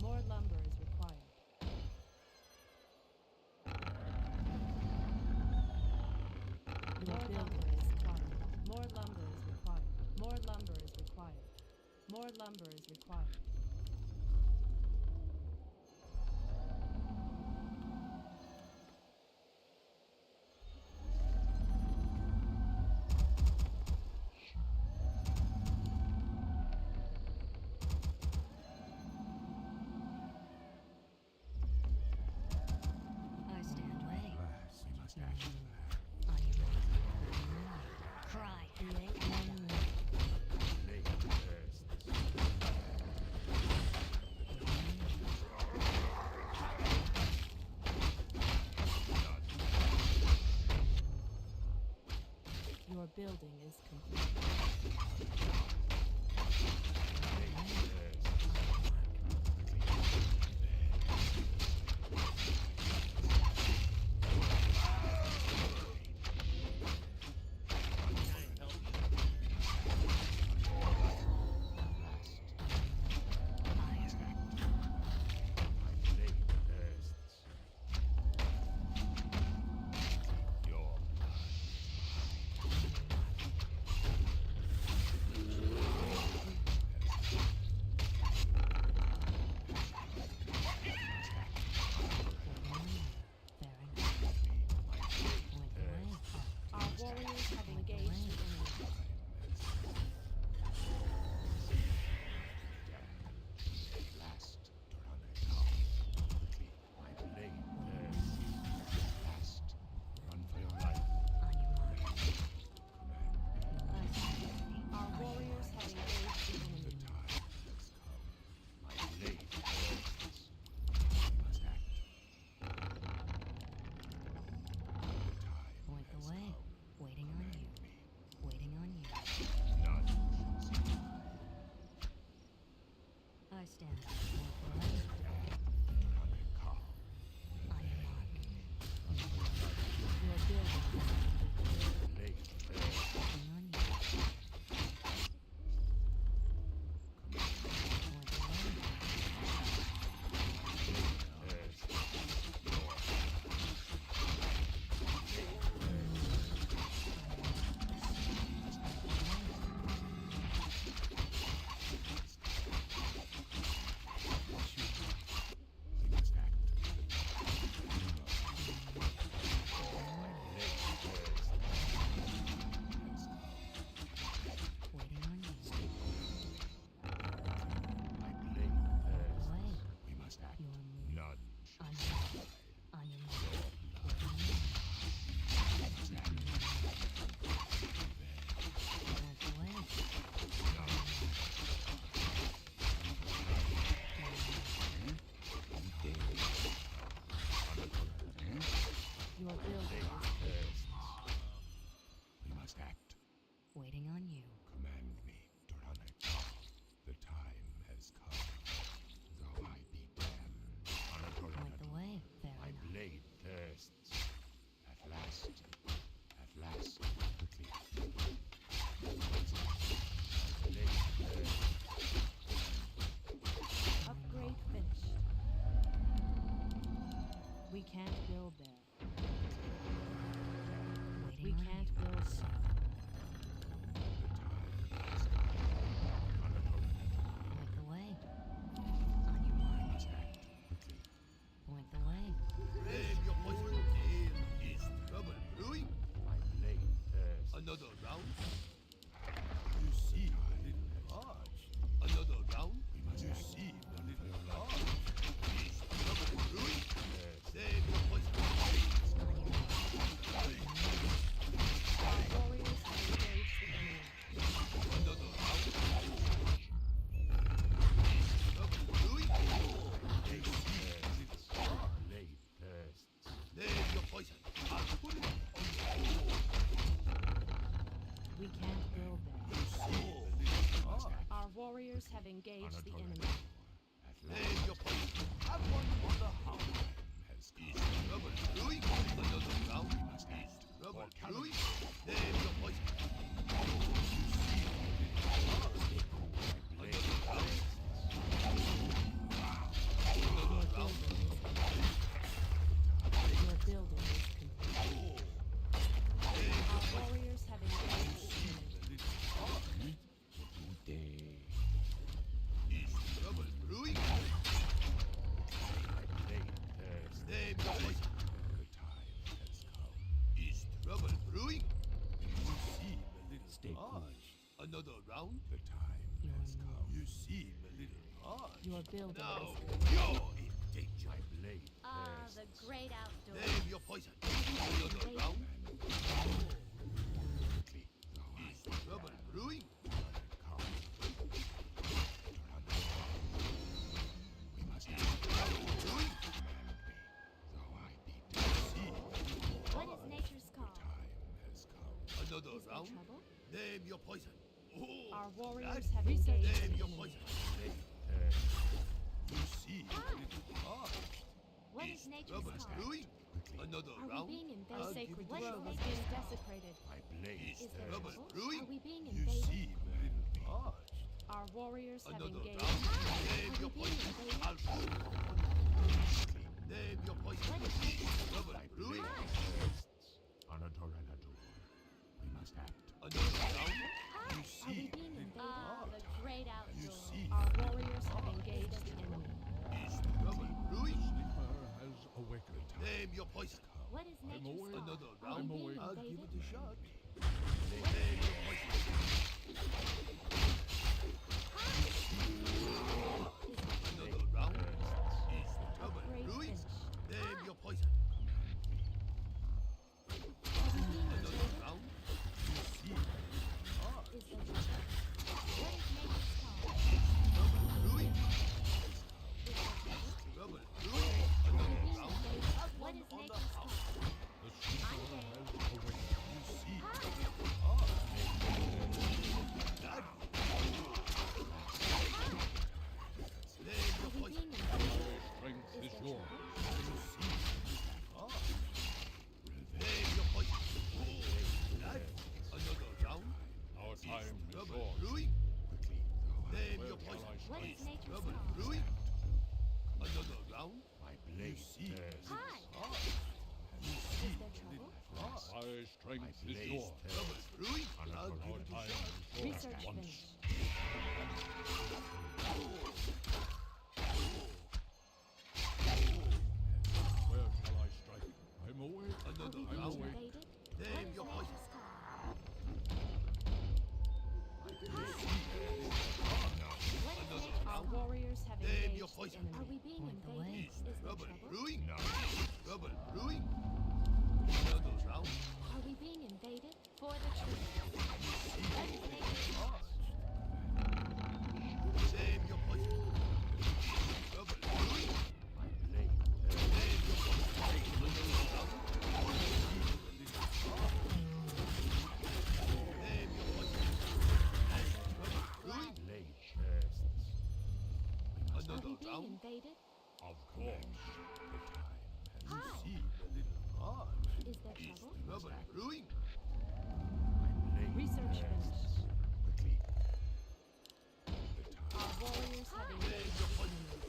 S2: More lumber is required. Your building is required. More lumber is required. More lumber is required. More lumber is required.
S4: I stand ready.
S5: Alas, we must act to that.
S4: Are you ready? Cry. Create one more.
S5: Blade bears this.
S2: Your building is complete.
S5: Blade bears this. Your
S2: We can't build there.
S4: Waiting
S2: We
S4: on
S2: can't
S4: you.
S2: build
S4: So,
S2: there. point the way.
S4: on your mark.
S5: Must act quickly.
S4: Point the way.
S6: Name your poison. Is trouble brewing?
S5: My blade thirsts.
S6: Another round? You seem a little harsh. Another round? You seem a little harsh. Is trouble brewing? Name your poison.
S2: Our warriors have engaged the enemy.
S6: Another round? Trouble brewing? You seem a little harsh.
S5: Blade thirsts.
S6: Name your poison. I'll put it on.
S2: We can't build there.
S6: You seem a little harsh.
S2: Our warriors have engaged the enemy.
S5: At last
S6: Name your poison. Have one on the house.
S5: has come.
S6: Is trouble brewing? Another round? Is trouble brewing? Name your poison.
S5: Blade
S6: Another round?
S2: Your building is complete. Our warriors have engaged the enemy.
S5: day.
S6: Is trouble brewing?
S5: My blade thirsts.
S6: Name your poison.
S5: The time has come.
S6: Is trouble brewing? You seem a
S5: Stay
S6: little harsh. Another round?
S5: The time has come.
S6: You seem a little harsh.
S2: Your building
S6: Now
S2: is
S6: you're in danger.
S5: My blade
S4: Ah,
S5: thirsts.
S4: the great outdoors.
S6: Name your poison. Another round?
S5: Quickly, thou
S6: Is trouble brewing?
S5: come. We must act.
S6: Trouble brewing?
S5: Though I be dead,
S4: What is nature's call?
S5: time has come.
S6: Another
S4: Is there
S6: round?
S4: trouble?
S6: Name your poison. Oh,
S2: Our warriors
S6: that's-
S2: have engaged
S6: Name
S2: the
S6: your
S2: enemy.
S6: poison.
S5: Thirsts.
S6: You seem a little harsh.
S4: What is nature's
S6: trouble
S4: call?
S6: brewing?
S5: Quickly,
S6: Another
S4: Are we
S6: round?
S4: being
S2: The
S4: invaded?
S6: I'll
S2: sacred
S6: give it
S4: What
S6: to
S4: is
S2: grove
S6: you.
S2: is
S4: nature's
S2: being
S4: call?
S2: desecrated.
S5: my blade
S6: Is
S4: Is there
S5: thirsts.
S6: trouble
S4: trouble?
S6: brewing?
S4: Are we being
S6: You
S4: invaded?
S6: seem a little harsh.
S2: Our warriors have
S6: Another
S2: engaged.
S6: round? Name
S4: Are
S6: your
S4: we being
S6: poison.
S4: invaded?
S6: I'll shoot. Name your poison.
S4: What is
S6: Trouble
S5: My
S6: brewing?
S5: blade thirsts. Anador Anador. We must act.
S6: Another round? You
S4: Are we
S6: seem
S4: being invaded? Ah, the great
S6: You
S4: outdoors.
S6: seem
S2: Our warriors have engaged the enemy.
S6: is trouble brewing?
S3: Sleeper has awakened.
S6: Name your poison.
S4: What is nature's
S3: awake.
S4: call?
S6: Another
S4: Are we
S6: round?
S4: being
S6: I'll give
S4: invaded?
S6: it a shot. Name your poison. Another round? Is trouble
S2: Great
S6: brewing?
S2: finish.
S6: Name your poison. Another round? You seem
S4: Is there trouble? What is nature's call?
S6: trouble brewing?
S4: Is there trouble?
S6: Trouble brewing?
S4: Are we
S6: Another
S4: being
S6: round?
S4: invaded? What is
S6: on the
S4: nature's call?
S3: The sleeper has awakened.
S6: You seem Name
S4: Are
S6: your
S4: we
S6: poison.
S4: being invaded?
S3: Strength
S4: Is
S3: is
S4: there
S3: yours.
S4: trouble?
S6: Name your poison. Another round?
S3: Our time is
S6: Trouble
S3: short.
S6: brewing?
S5: Quickly, thou
S6: Name
S3: Where
S6: your
S3: shall
S6: poison.
S3: I
S4: What
S3: strike?
S4: is nature's
S6: Trouble
S4: call?
S6: brewing? Another round?
S5: my blade
S6: see.
S5: thirsts.
S4: Hi. Is there trouble?
S3: My strength
S5: My
S3: is
S5: blade
S3: yours.
S5: thirsts.
S6: Trouble brewing? I'll
S3: Our
S6: give it a
S3: time
S6: shot.
S3: is short.
S2: Research
S3: Once.
S2: finished.
S3: Where shall I strike? I'm awake.
S4: Are
S6: Another
S4: we being
S6: round?
S4: invaded? What
S6: Name
S4: is
S6: your poison.
S4: nature's call? What is nature's
S2: Our
S4: call?
S2: warriors have
S6: Name
S2: engaged
S6: your
S2: the
S6: poison.
S2: enemy.
S4: Are we being Point the way. invaded? Is there
S6: Trouble
S4: trouble?
S6: brewing?
S5: No.
S6: Trouble brewing? Another round?
S4: Are we being invaded? For the truth. What is nature's call?
S6: Name your poison. Trouble brewing?
S5: My blade thirsts.
S6: Name your poison. Another round? Name your poison. Trouble brewing?
S5: Blade thirsts.
S4: Are
S6: Another
S4: we being
S6: round?
S4: invaded?
S3: Of course.
S5: The time has
S4: Hi.
S6: Seem a little harsh.
S4: Is there
S6: Is
S4: trouble?
S6: trouble brewing?
S5: my blade
S2: Research
S5: thirsts.
S2: finished.
S5: Quickly. The time.
S2: Our warriors have
S6: Name
S2: engaged
S6: your
S2: the
S6: poison.
S2: enemy.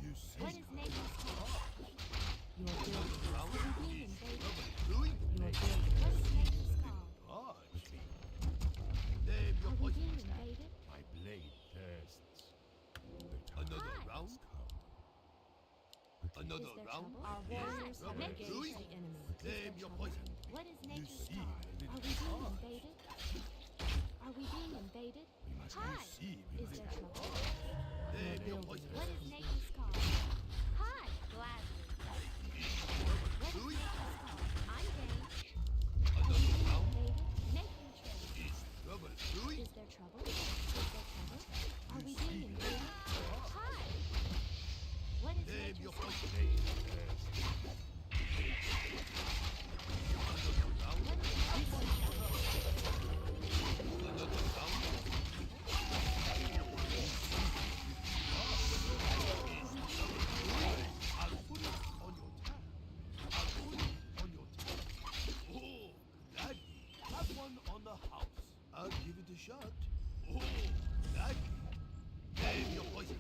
S6: You
S4: What
S6: seem
S4: is nature's call?
S2: Your
S6: Another
S2: Is there
S6: round?
S2: trouble? Our warriors have
S6: Rubber
S2: engaged
S6: Louis?
S2: the enemy. Is
S6: Name
S2: there
S6: your
S2: trouble?
S6: poison.
S4: What is
S6: You
S4: nature's
S6: see,
S4: call?
S6: little
S4: Are we being
S6: heart.
S4: invaded? Are we being invaded?
S6: You
S4: Hi!
S6: see,
S2: Is
S6: little
S2: there trouble?
S6: Name your
S2: building
S6: poison.
S4: What is nature's call? Hi! Gladly. What is
S6: Louis?
S4: nature's call? I'm game.
S6: Another round?
S4: Invaded? Make me trade.
S6: Is trouble brewing?
S4: Is there trouble? Is there trouble? Are we being invaded? Hi! What is
S6: Name
S4: nature's
S6: your
S4: call?
S6: poison. Another round?
S4: What is nature's call?
S6: Another round? I'll put it on your tab. I'll put it on your tab. Oh, gladly. Have one on the house. I'll give it a shot. Oh, gladly. Name your poison.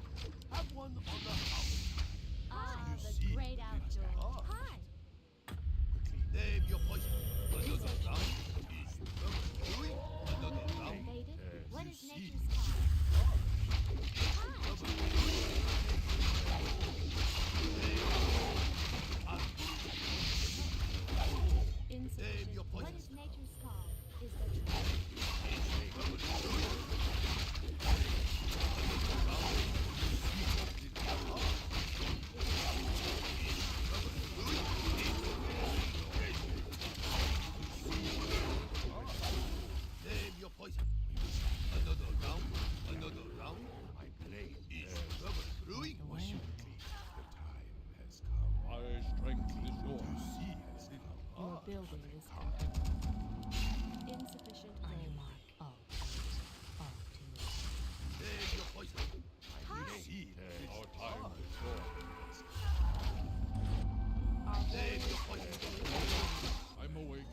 S6: Have one on the house.
S4: Ah,
S6: You
S4: the
S6: see,
S4: great outdoors.
S6: Ah.
S4: Hi!
S6: Name your poison. Another round. Is trouble brewing? Another round.
S4: Invaded? What
S6: You
S4: is
S6: see.
S4: nature's call? Hi!
S6: Trouble brewing?
S2: Insufficient.
S6: your
S4: What
S6: poison.
S4: is nature's call? Is there trouble?
S6: Name your poison. Another round. Another round.
S5: My blade
S6: Is trouble brewing?
S2: The way.
S5: the time has come.
S3: My strength is yours.
S6: You see, little
S2: Your
S6: heart.
S2: building is complete. Insufficient
S4: On
S2: gold.
S4: your mark. All tools. All tools.
S6: Name your poison.
S4: Hi!
S6: You see,
S3: Our
S6: little
S3: time
S6: heart.
S3: is yours.
S2: Our
S6: Name your
S2: warriors
S6: poison.
S3: I'm awake.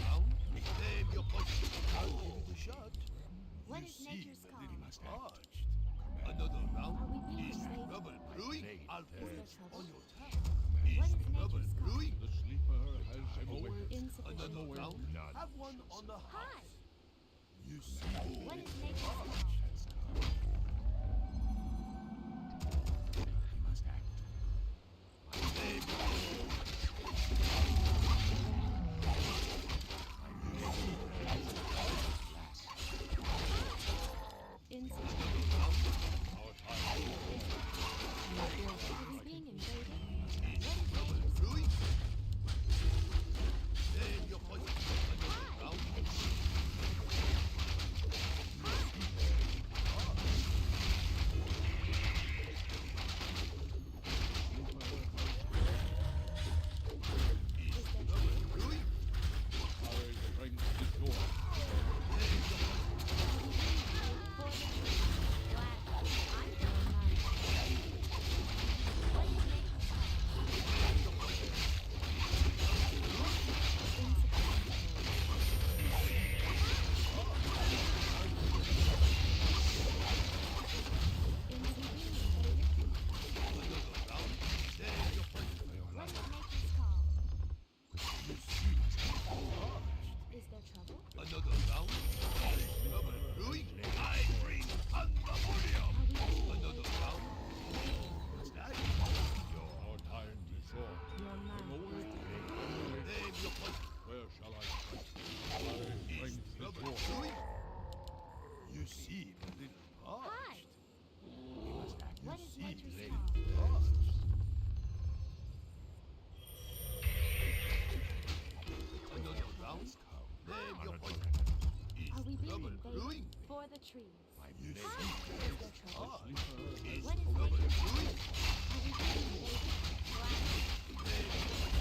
S6: Round. Name your poison. I'll give it a shot.
S4: What
S6: You
S4: is
S6: see,
S4: nature's
S6: the
S4: call?
S6: little parched. Another round.
S4: Are we being
S6: Is
S4: invaded?
S6: trouble brewing?
S5: blade
S6: I'll put
S2: there
S6: it
S2: trouble?
S6: on your tab.
S4: What
S6: Is
S4: is
S6: trouble
S4: nature's call?
S6: brewing?
S3: The sleeper has awakened.
S2: insufficient
S6: Another
S2: gold.
S6: round.
S5: None.
S6: Have one on the
S4: Hi!
S6: house. You see,
S4: What is nature's call?
S5: We must act.
S6: name
S2: Insufficient.
S3: Our time is yours.
S2: Your building
S4: Are we
S2: is
S4: being
S2: complete.
S4: invaded?
S6: is trouble brewing? Name your poison. Another round.
S4: Is there
S6: Trouble brewing?
S3: My strength is yours.
S6: Name your poison.
S4: for the tree? Gladly. I'm going nice. What is nature's call?
S6: Another round. Name your poison.
S4: What is nature's call?
S6: You see,
S4: Is there trouble?
S6: another round. Trouble brewing? I bring pandemonium.
S4: Are we being
S6: Another
S4: invaded?
S6: round. What's that?
S3: Our time is yours.
S2: Your
S3: I'm
S2: man
S3: awake.
S6: Name your poison.
S3: Where shall I strike? My
S6: Is
S3: strength is
S6: trouble
S3: yours.
S6: brewing? You see, little
S4: Hi!
S6: parched.
S4: What is
S6: see,
S4: nature's
S6: lady.
S4: call?
S6: Parched. Another round. Name your poison. Is
S4: Are we being
S6: trouble
S4: invaded?
S6: brewing?
S4: For the trees.
S6: You
S4: Hi!
S6: see,
S4: Is there trouble?
S6: parched.
S3: Sleeper
S6: Is
S4: What is
S6: trouble
S4: nature's
S6: brewing?
S4: Are we being invaded? Gladly.
S6: Name your poison.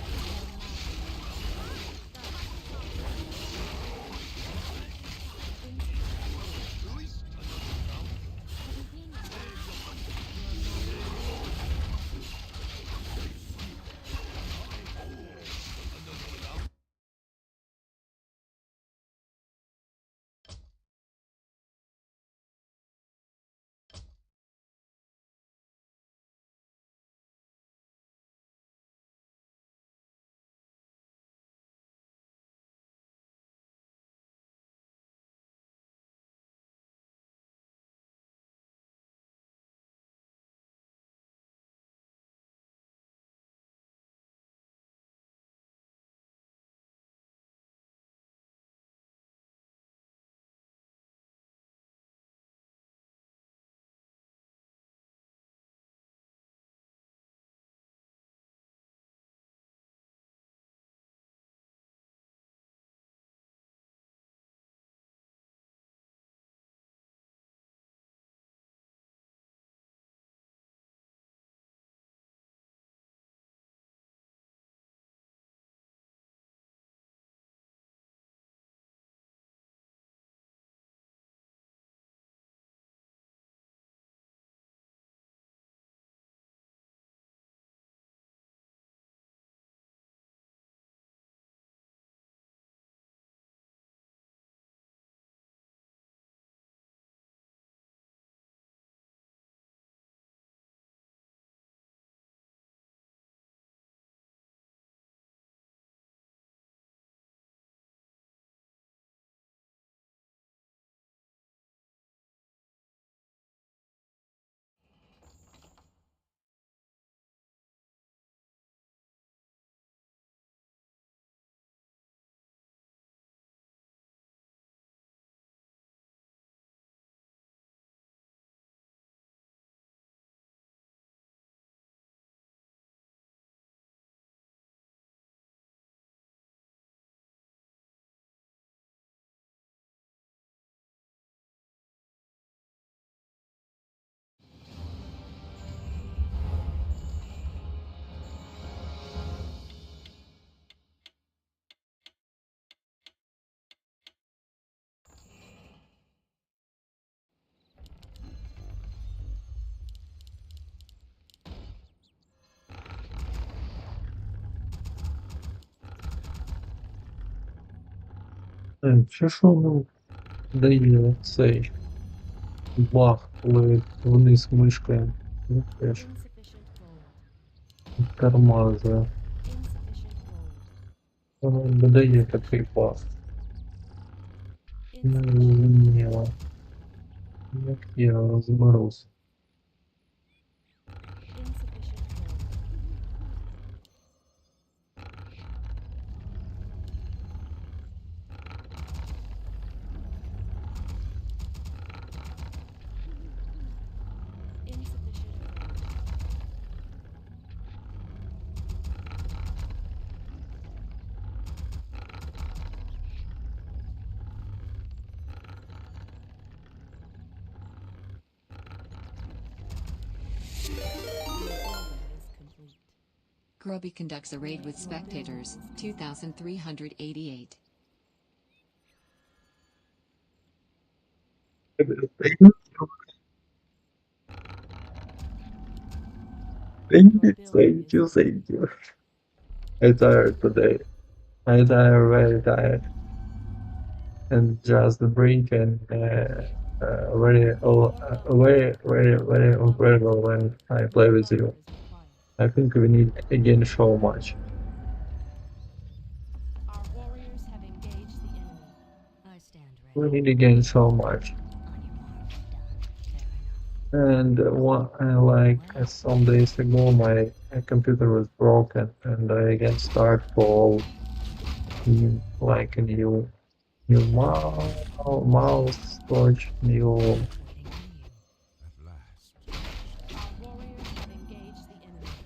S1: Чи що ну дає цей баг, коли вниз мишкою? Ну теж
S2: Insufficient gold.
S1: тормозує.
S2: Insufficient gold.
S1: Воно не дає такий баг. Не
S2: Insufficient.
S1: зрозуміло. Як я розберусь.
S2: Insufficient gold. Insufficient gold. Your building is complete.
S7: Grubby conducts a raid with spectators, 2,388.
S1: Thank you. I'm tired today. I'm tired, very tired. And just drinking very incredible when I play with you. I think we need again so much.
S2: Our warriors have engaged the enemy.
S4: I stand
S1: We
S4: ready.
S1: need again so much.
S4: On your mark. Done. Fair enough.
S1: And some days ago my computer was broken and I again start for like a new mouse torch, new
S4: Waiting
S5: At last.
S2: Our warriors have engaged the enemy.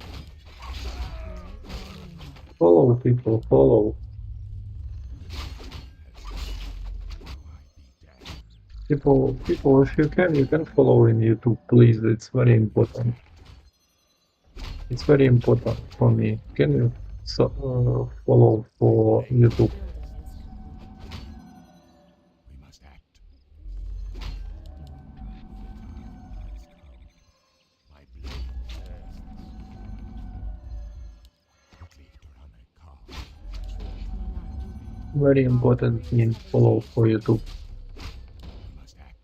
S1: follow people, follow. People, if you can follow in YouTube, please. It's very important. It's very important for me. Can you follow for YouTube?
S2: Building is complete.
S5: We must act. My blade bursts. Quickly, Dorana, calm.
S1: Very important thing. Follow for YouTube.
S5: We must act.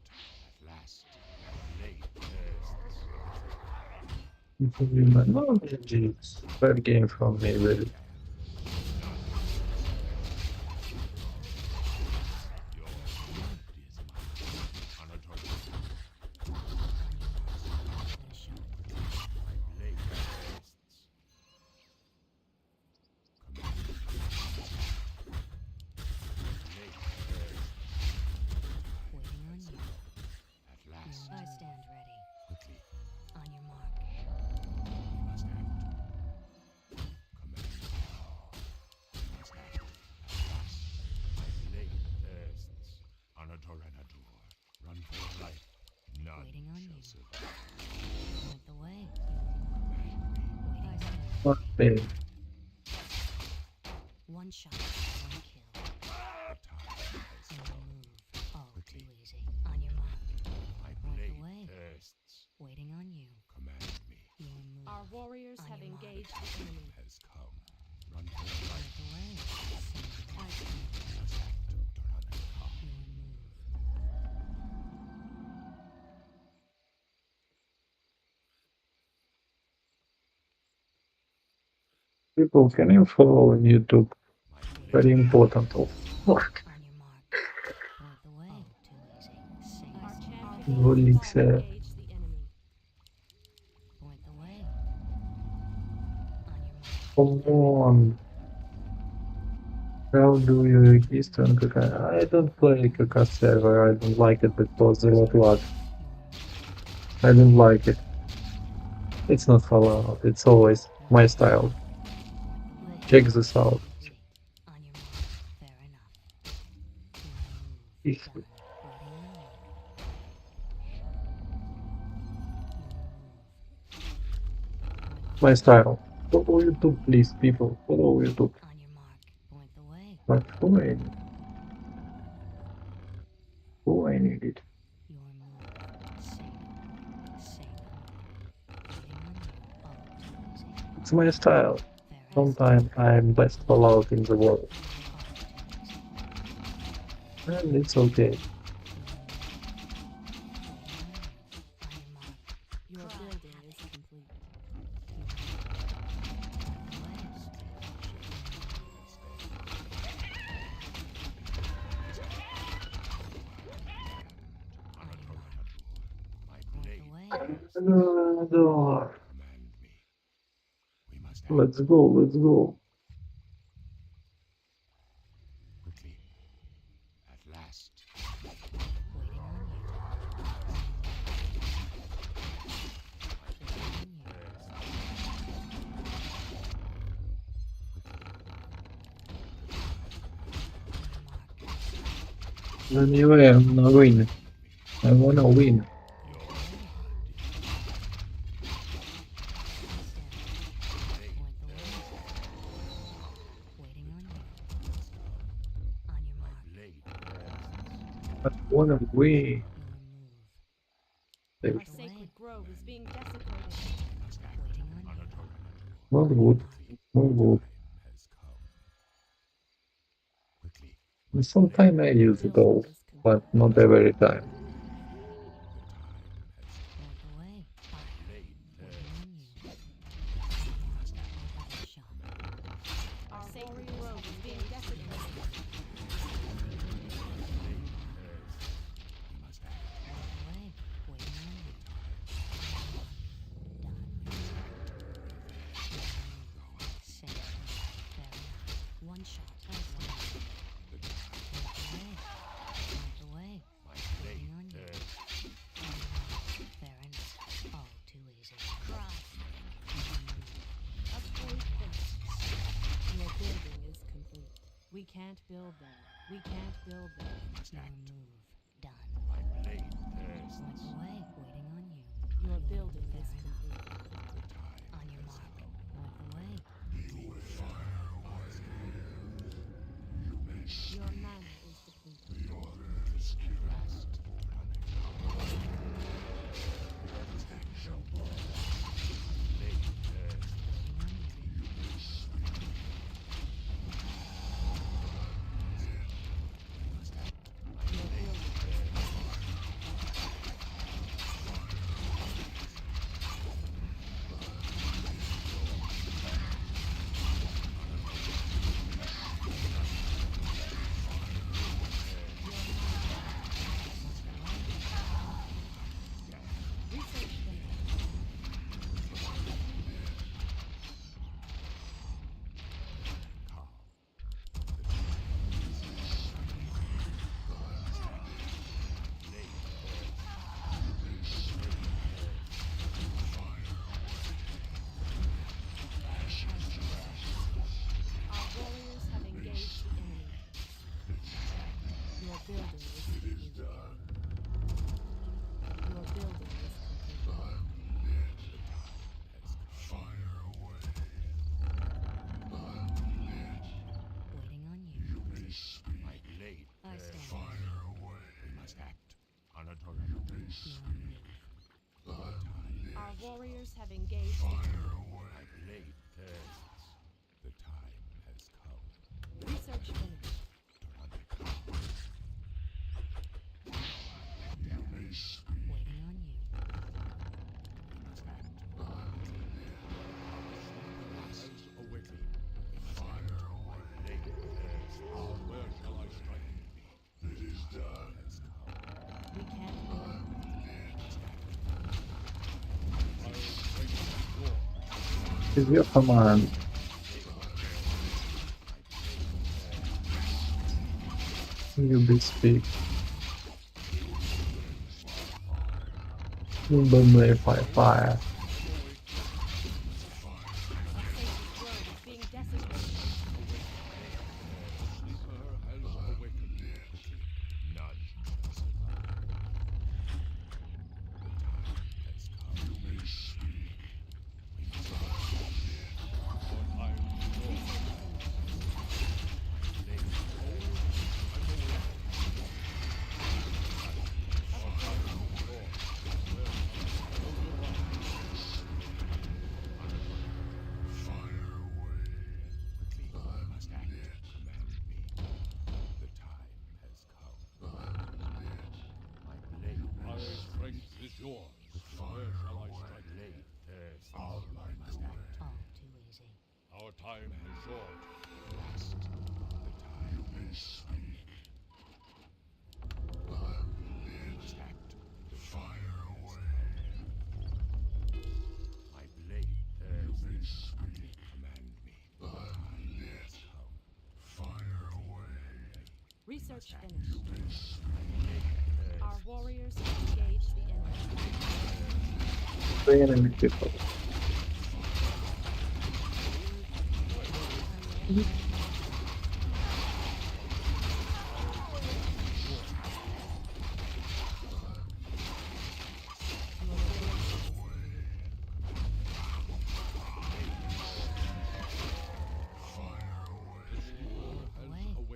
S5: At last. My blade bursts.
S1: No, it's bad game from me, really.
S5: Your deism. Anatolia. My blade bursts. Command. Blade bursts.
S4: Waiting on you.
S5: At last.
S4: I stand ready.
S5: Quickly.
S4: On your mark.
S5: We must act. Command. We must act. At last. My blade bursts. Anator Anator. Run for your life. None
S4: Waiting on
S5: shall
S4: you.
S5: survive.
S4: Point the way.
S5: Command me.
S4: Waiting on you.
S1: What thing?
S4: One shot, one kill.
S5: The time has
S4: No
S5: come.
S4: move. All too
S5: Quickly.
S4: easy. On your mark.
S5: My
S4: Point the
S5: blade
S4: way.
S5: bursts.
S4: Waiting on you.
S5: Command me.
S4: Your move.
S2: Our warriors
S4: On
S2: have
S4: your mark.
S2: engaged the enemy.
S5: Has come. Run for your
S4: Point
S5: life.
S4: the way.
S2: I
S5: We must act. Dorana, calm.
S4: Your move.
S1: People, can you follow on YouTube?
S5: My blade
S1: Very important. Oh, fuck.
S4: On your mark. Point the way. Too easy. Sing.
S2: Our
S1: What
S2: champions
S1: is
S2: have
S1: that?
S2: engaged the enemy.
S4: Point the way. On your mark.
S1: Come on. How do you register on Kaka? I don't play Kaka server. I don't like it because a lot lag. I don't like it. It's not Fallout. It's always my style. Check this out.
S4: On your mark. Fair enough. Your move.
S1: If-
S4: Done. Waiting on you. Your move.
S1: My style. Follow YouTube, please, people. Follow YouTube.
S4: On your mark. Point the way.
S1: But who I need it?
S4: Your move. Sing. Sing. Waiting on you. All too easy.
S1: It's my style.
S4: Fair enough.
S1: Sometimes I'm best Fallout in the world.
S4: All too easy.
S1: And it's okay.
S2: Your building is complete.
S5: My blade
S1: Door.
S5: command me. We must act
S1: Let's go, let's go.
S5: quickly. At last.
S1: Anyway, I'm gonna win. I wanna win.
S4: Waiting on you. On your mark.
S5: Blade
S1: I wanna win.
S4: Your
S2: Our
S4: move.
S2: sacred grove is being desecrated.
S5: must act.
S4: Waiting on you.
S1: More wood. More wood.
S5: Has come. Quickly.
S1: Sometimes I use those, but not every time.
S4: Walk away.
S5: Blade
S4: Waiting on you. Shot.
S2: Our sacred grove is being desecrated.
S5: we must act.
S4: Walk away. Waiting on you. Done. Safe. Fair enough. One shot. Walk away. Walk away.
S5: My blade
S4: Waiting on you. Fair enough. All too easy. Cross.
S2: Upgrade finished. Your building is complete. We can't build there. We can't build there.
S4: Your move. Done.
S5: My blade thirsts.
S4: Walk away. Waiting on you.
S2: Your building is
S4: Fair enough.
S2: complete.
S4: On your mark. Walk away.
S2: Your mana is depleted. Your building is research finished. Our warriors have engaged the enemy. Your building is complete. Your building is complete.
S4: Waiting on you.
S5: My blade
S4: I
S5: thirsts.
S4: stand.
S5: We must act. Anatolia.
S4: Your move.
S2: Our warriors have engaged the enemy.
S5: My blade thirsts. The time has come.
S2: Research finished.
S4: Waiting on you.
S5: As awakened. My blade thirsts.
S3: Where shall I strike?
S5: It is done. Has come.
S2: We can't build.
S3: I'll strike the door.
S1: Is your command. You be speak. You burn me fire.
S2: Our sacred grove is being desecrated.
S3: Sleeper has awakened.
S5: None can survive. The time has come. You may speak. We must act.
S3: What I sword.
S5: Last. The time is speak. I must act. The fire away. My blade thirsts. Command me. I lit. Fire away.
S2: Research finished. Our warriors have engaged the enemy.
S1: The enemy people.
S4: Away.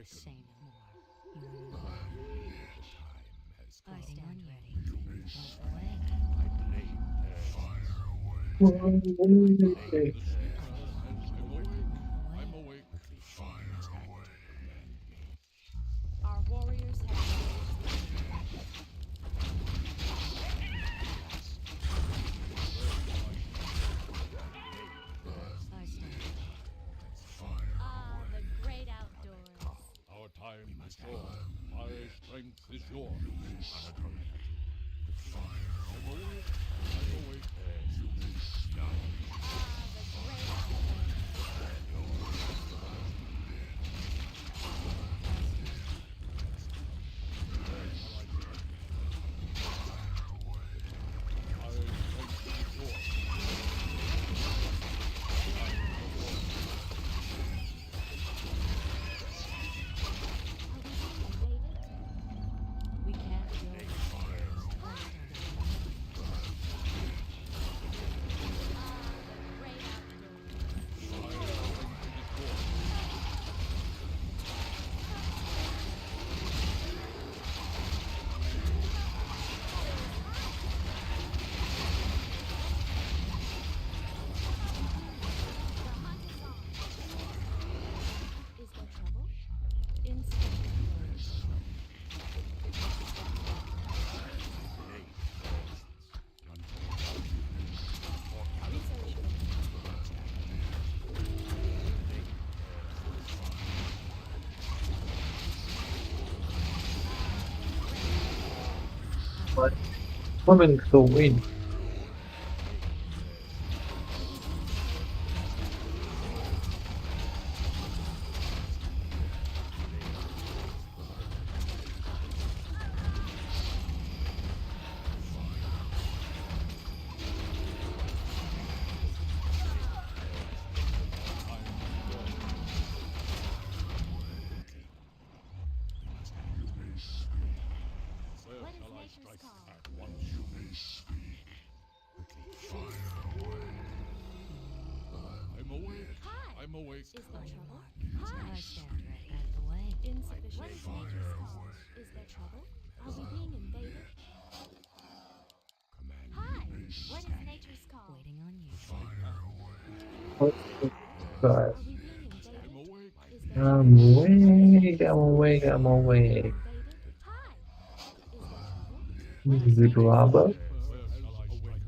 S4: Say no more. I stand ready. Away.
S5: My blade thirsts.
S3: I'm awake.
S5: Fire away. Command me.
S2: Our warriors have engaged the enemy.
S4: I stand
S8: Ah, the great outdoors.
S3: Our time is short. My strength is yours. I'm awake. I'm awake.
S8: Ah, the great outdoors.
S3: My strength is yours.
S2: We can't go.
S8: Great outdoors.
S2: Is there trouble? Instant. Research
S1: But coming to win.
S3: Where
S8: What is
S3: shall I
S8: nature's
S3: strike
S8: call?
S3: at once? I'm awake.
S8: Hi.
S3: I'm awake.
S2: Is there trouble?
S4: I stand ready. And away.
S2: Insufficient.
S8: What is nature's call? Is there trouble? Are we being invaded?
S5: Command
S8: Hi.
S5: me.
S8: What is nature's call?
S4: Waiting on you.
S1: Guys,
S8: Are we being invaded?
S3: I'm awake.
S8: Is there
S1: I'm
S8: trouble?
S1: awake, I'm awake, I'm awake.
S8: Invaded? Hi. Is there trouble?
S1: Is it rubber?
S3: Where shall I strike?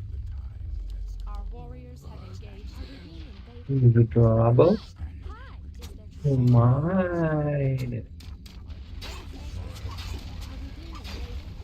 S2: Our warriors have engaged
S8: Are
S2: the
S8: we
S2: enemy.
S8: being invaded?
S1: Is it rubber?
S8: Hi. Is there
S1: Oh
S8: trouble?
S1: my.
S8: Are we being invaded?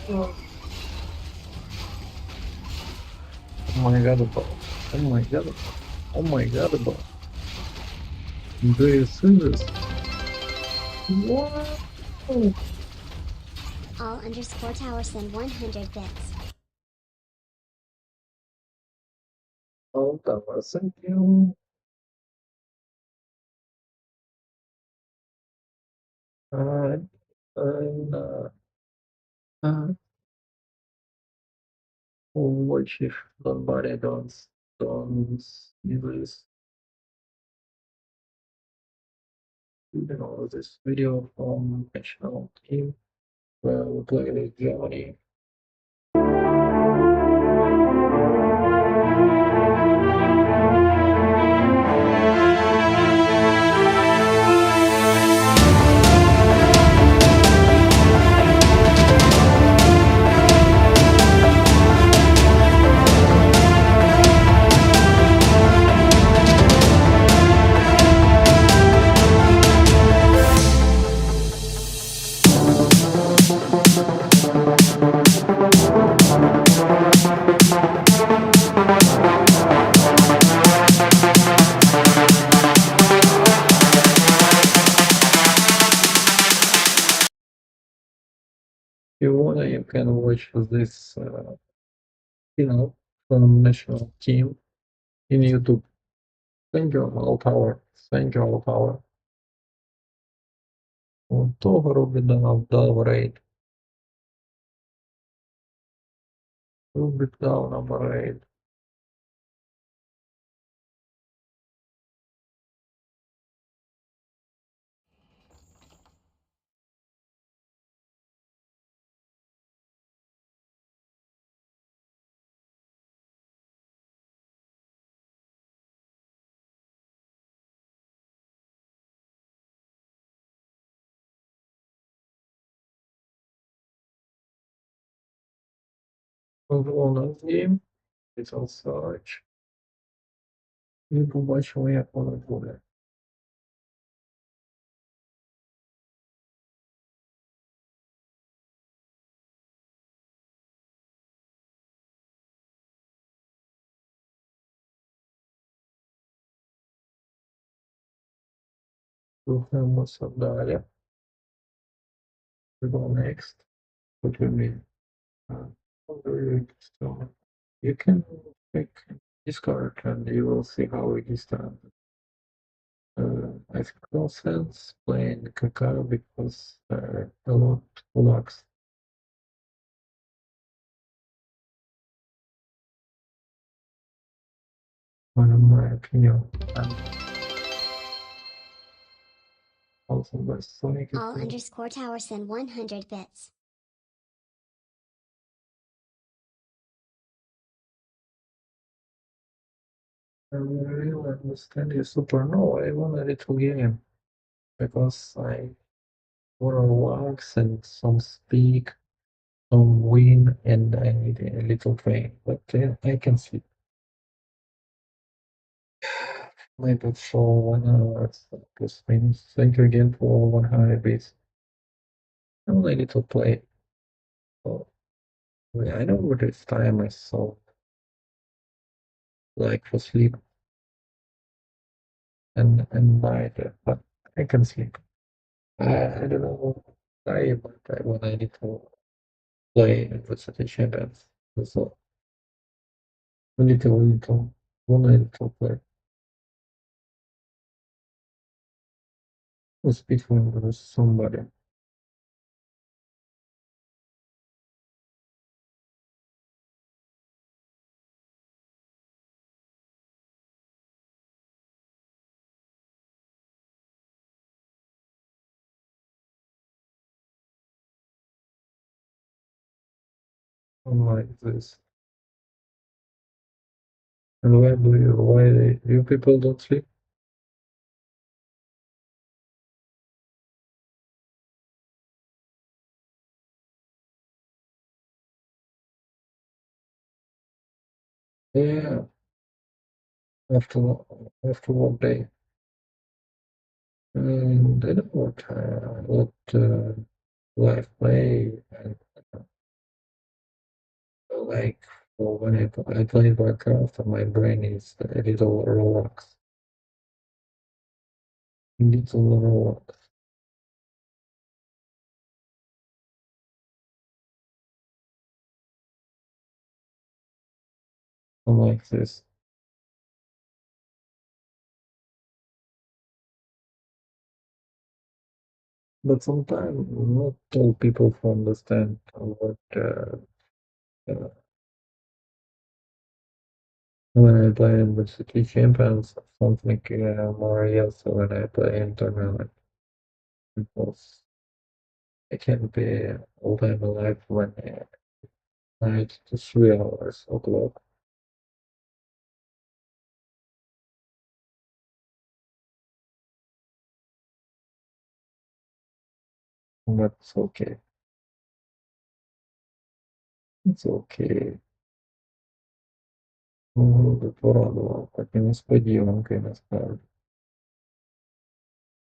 S1: Good. Oh my god, bro. Oh my god. Oh my god, bro. Do you see this? Wow.
S9: All_tower send 100 bits.
S1: National Tower, thank you. And, uh, watch if somebody don't see this, this video from national team where we played in Germany. If you wanna, you can watch this from national team in YouTube. Thank you, All Thank you, All. От того Рубіна дав рейд. Рубік дав нам рейд. Головна з ним. Little Search. І побачимо, як воно буде. Рухаємося далі. We go next. What do you mean? You can pick Discord and you will see how it is done. I think no sense playing Kakao because a lot lags. In my opinion. And also by Sonic.
S8: All underscore tower send 100 bits.
S1: I really understand you super. No, I want a little game because I want to relax and some speak, some win, and I need a little train. But I can sleep. Maybe for 1 hour plus minus. Thank you again for 100 bits. I only need to play. So, I know what this time is so like for sleep and night, but I can sleep. I don't know why, but when I need to play with the champions, so we need to play. We speak with somebody. Like this. And why you people don't sleep? Yeah. After one day. And I don't know what life play and like for when I play Warcraft, my brain is a little relaxed. Little relaxed. Like this. But sometimes not all people understand what uh, when I play in the city champions, something more else when I play in tournament. Because I can be all time alive when night to 3 hours o'clock. But it's okay. It's okay. Дуже порадував, так і несподіванки насправді.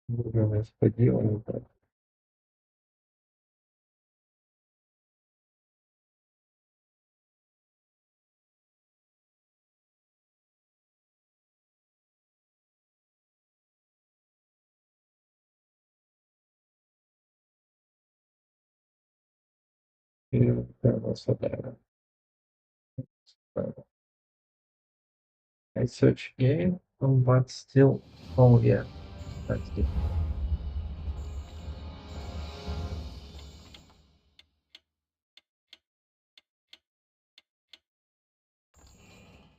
S1: Дуже несподіванка. І прямо себе. I search game, but still, oh yeah, that's it.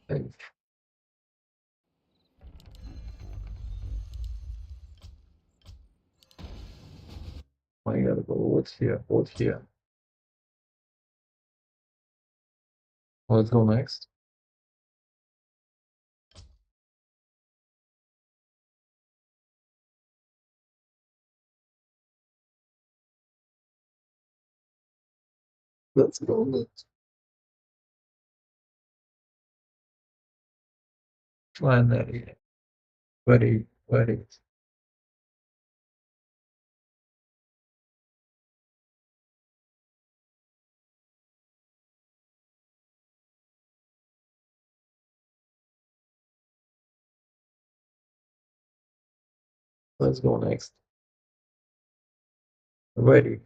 S1: Hey. I gotta go, what's here, what's here? Let's go next. Let's go next. Finally, very. Let's go next. Very.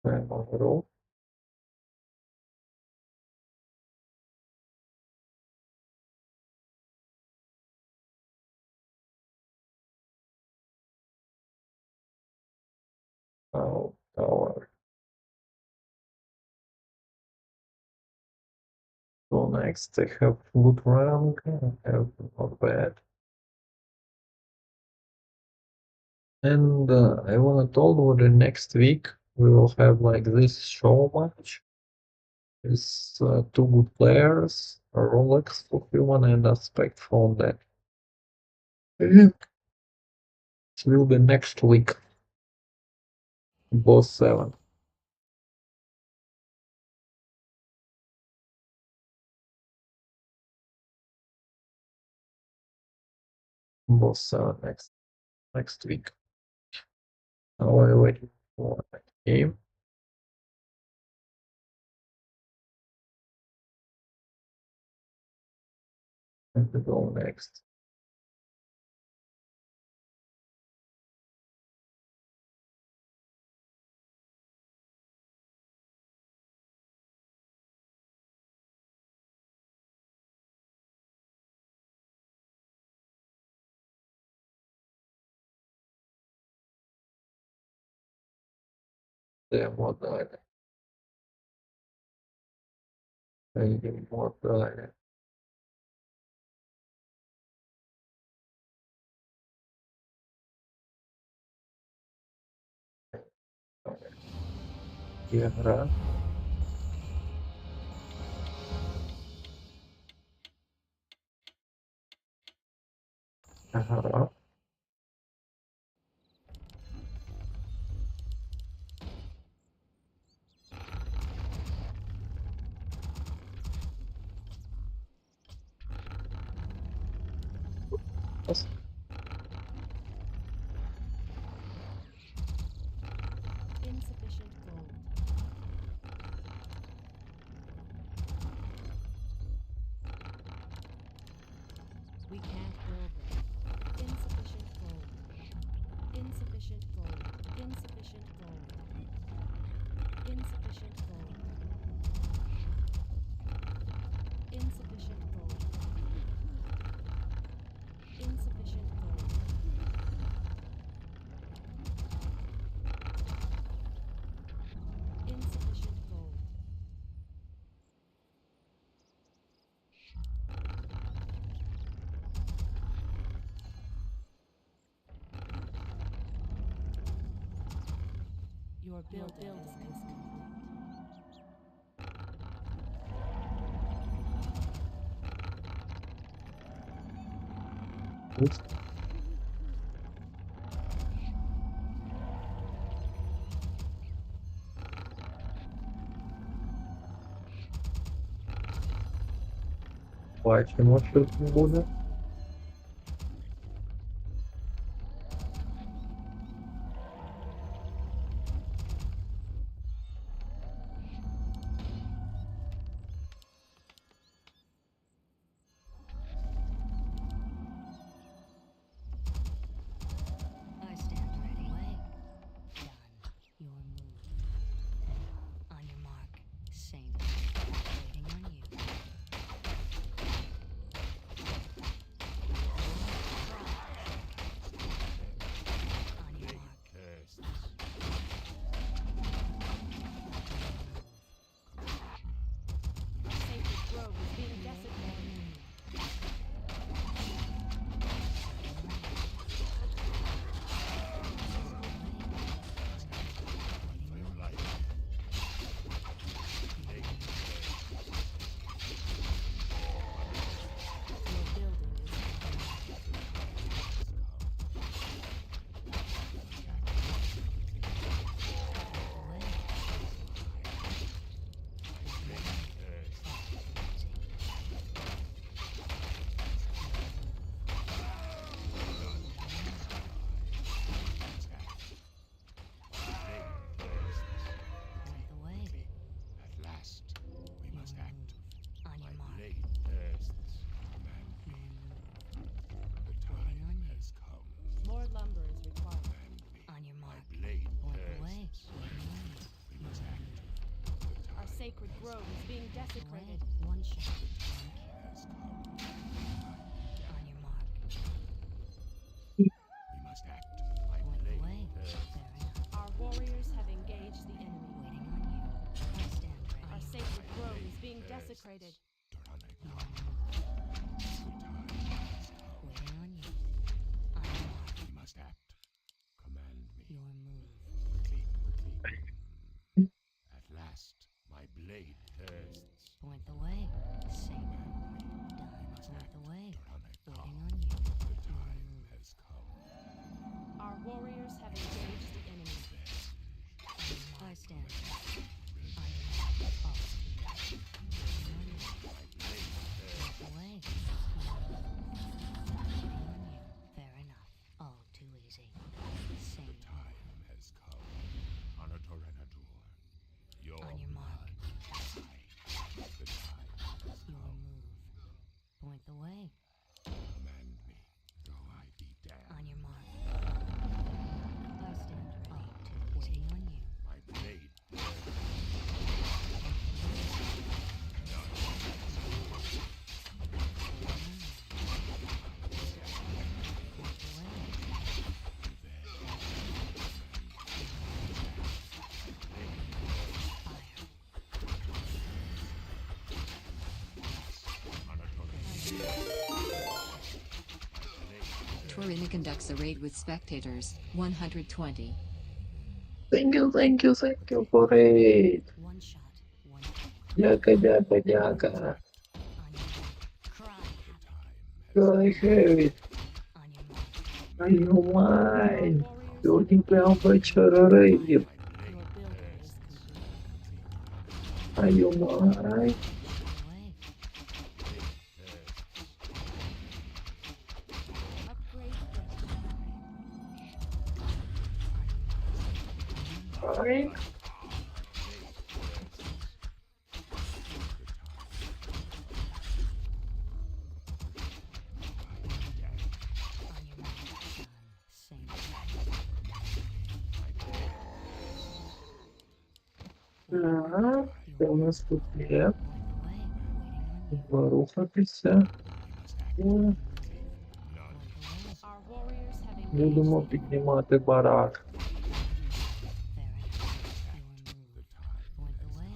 S1: I'm overall. Oh, tower. So next I have good rank, I have not bad. And I wanna told you the next week we will have like this show match. It's two good players, a Rolex for human and Aspect for that. It will be next week. Boss 7. Boss 7 next week. Now I waiting for that game. And we go next. Йдемо далі. Йдемо далі. Є гра. Гра.
S2: Insufficient gold. We can't build them. Insufficient gold. Insufficient gold. Insufficient gold. Insufficient gold. Your building is complete.
S1: Ось. Бачимо, що тут буде.
S4: I stand ready. Way. Done. Your move. On your mark. Same. Waiting on you. On your mark.
S5: Thirsts.
S2: Our sacred grove is being desecrated.
S5: For your life. Blade
S2: Your building is
S4: Point the way.
S5: At last, we must act.
S4: On your
S5: My
S4: mark.
S5: blade thirsts. Command me. The time
S4: on you.
S5: has come.
S2: more lumber is required.
S5: Command me.
S4: On your
S5: My
S4: mark.
S5: blade
S4: Point the way.
S5: thirsts. We must act. The
S2: Our
S5: time
S2: sacred grove is being
S4: Way.
S2: desecrated.
S4: One shot.
S5: has come.
S4: On your mark.
S5: We must act. My
S4: Point the way.
S5: blade thirsts.
S4: Fair enough.
S2: Our warriors have engaged the enemy.
S4: Waiting on you. I stand ready.
S2: Our sacred grove is being desecrated.
S5: Durana
S4: Your
S5: come.
S4: move.
S5: The time has come.
S4: Waiting on you. On your mark.
S5: We must act. Command me.
S4: Your move.
S5: Quickly, quickly. At last, my blade thirsts.
S4: Point the way. Same. Done. Point the way. Waiting on you.
S5: The time has come.
S2: Our warriors have engaged the enemy.
S4: I stand. On your mark. All to you. Waiting on you. Point the way. Waiting on you. Fair enough. All too easy. Same.
S5: Time has come. Honor Torenadur. Your
S4: On your mark.
S5: blood. The time has
S4: Your
S5: come.
S4: move. Point the way.
S5: Command me, though I be damned.
S4: On your mark. I stand ready. All too waiting on you.
S5: My blade thirsts.
S4: Point the way. Fire.
S5: Honor Torenadur.
S7: Torina conducts a raid with spectators, 120.
S1: Thank you for it.
S4: One shot. One.
S1: Дяка.
S4: On your mark. Cry.
S1: I have it.
S4: On your mark.
S1: Are you
S2: Our
S1: mine?
S2: warriors
S1: Сьогодні прям вечора рейдів.
S2: Your building is complete.
S1: Are you mine?
S4: Way.
S2: Upgrade ready.
S1: Mine?
S4: On your mark. Done. Same.
S1: Так, це у нас тут є.
S4: Point the way. Waiting on you.
S1: Ворухатися. І
S4: Point the way.
S2: Our warriors have engaged
S1: будемо
S2: the enemy.
S1: піднімати барак.
S4: Fair enough. Your move. Point the way.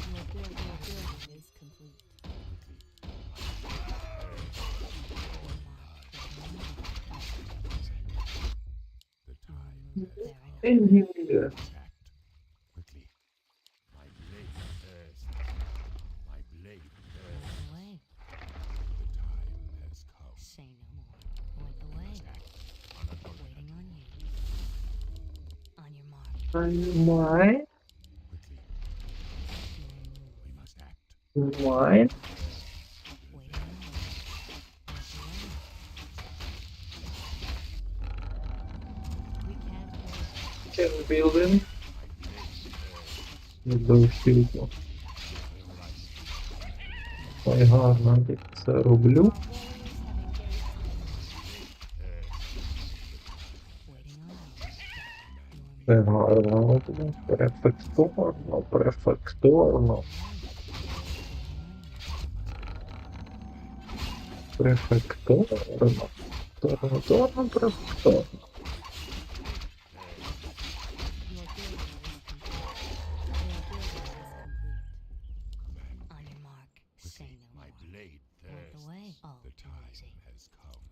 S2: Your building is complete.
S5: The time
S4: Fair enough.
S5: Act quickly. My blade thirsts. My blade thirsts.
S4: Point the way.
S5: The time has come.
S4: Say no more. Point the way.
S5: Act
S4: Waiting on you. On your mark.
S1: Mine?
S5: quickly. We must act.
S1: Mine?
S4: Waiting on you. Point the way. We can't wait.
S1: Can building. До світу. Ой, гарно, я це роблю.
S4: Waiting on you.
S1: Це гарно, префекторно, префекторно. Префекторно. Торно, префекторно.
S4: On your mark. Say no
S5: My
S4: more.
S5: blade
S4: Point the
S5: thirsts.
S4: way. All
S5: The
S4: too
S5: time
S4: easy.
S5: has come.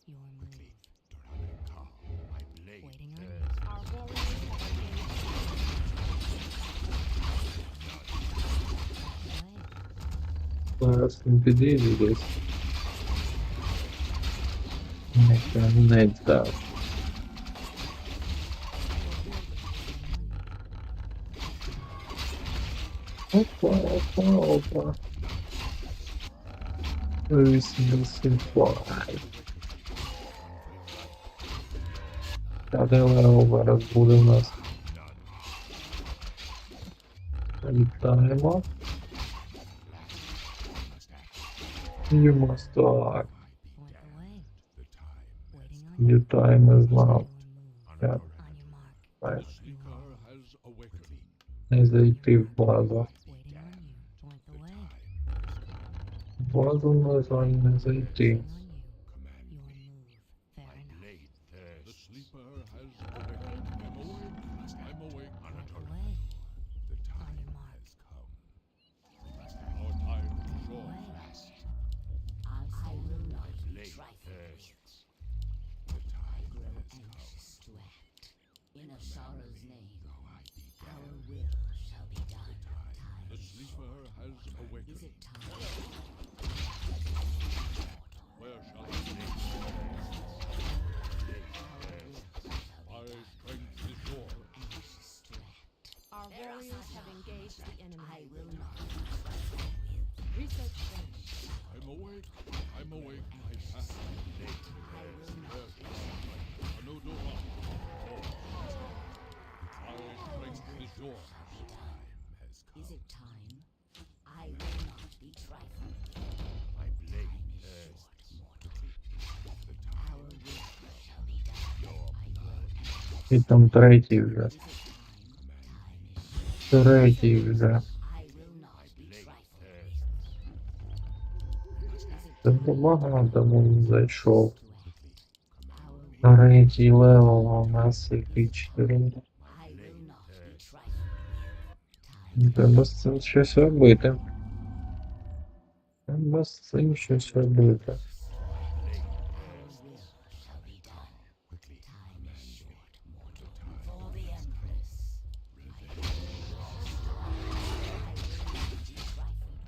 S4: Your
S5: Quickly.
S4: move.
S5: Doranekal. My blade
S4: Waiting on you.
S5: thirsts.
S2: Our warriors have engaged.
S4: Way.
S1: Зараз він підійде десь. Не так. Опа, опа, опа. Simplify. П'ятий левел зараз буде у нас. Вітаємо. You must die.
S4: Point the way.
S5: The time.
S4: Waiting on you.
S1: Вітаємо знову.
S4: Your move.
S1: Так,
S4: On your mark.
S1: так.
S3: Seeker has awakened.
S1: Не зайти в базу.
S4: Waiting on you. Point the way.
S1: В базу, на жаль, не зайти.
S4: Waiting on you. Your move. Fair
S5: My
S4: enough.
S5: blade
S3: The
S5: thirsts.
S3: sleeper has awakened. I'm awake. I'm awake.
S4: Point the way.
S5: The
S4: On
S5: time
S4: your mark.
S5: has come. We must
S3: Our time is short.
S4: Way.
S5: fast.
S9: I will not be
S5: Blade
S9: trifled
S5: thirsts.
S9: with.
S5: The time
S9: Grow
S5: has come.
S9: anxious to act. In Asara's name,
S5: Though I be
S9: our
S5: damned.
S9: will shall be done. Time
S3: The
S9: is
S3: sleeper has
S9: short. Is
S3: awakened.
S9: it time?
S3: Where shall I sleep? My strength is yours.
S9: Anxious to act.
S2: Our warriors have engaged the
S9: I
S2: enemy.
S9: will not be trifled with.
S2: Research finished.
S3: I'm awake. I'm awake. My path. Where shall I strike? Anudora. My strength is yours.
S5: Has come.
S9: Is it time? I will not be trifled.
S5: My blade
S9: Time is
S5: thirsts.
S9: short, mortal.
S5: The time.
S9: Our will shall be done. I grow
S1: І там третій вже.
S9: Is it time? Time is short.
S1: Третій вже.
S9: I will not be trifled with.
S1: Це забагато він зайшов.
S9: To act. Our will,
S1: Третій левел у нас який 4.
S9: I will not be trifled with. Time
S1: Треба з цим щось робити. Треба з цим щось робити.
S9: will shall be done.
S5: Quickly.
S9: Time is short, mortal. For the Empress. I will not be trifled with.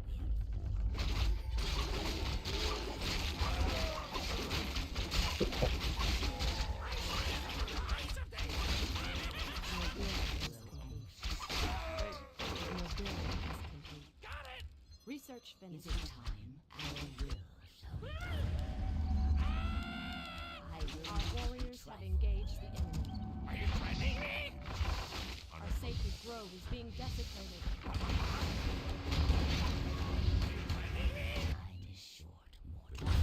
S2: Research
S9: Is
S2: finished.
S9: it time? Our will shall be done. I will
S2: Our
S9: not be
S2: warriors have
S9: trifled.
S2: engaged the enemy. Our sacred grove is being desecrated.
S9: Time is short, mortal.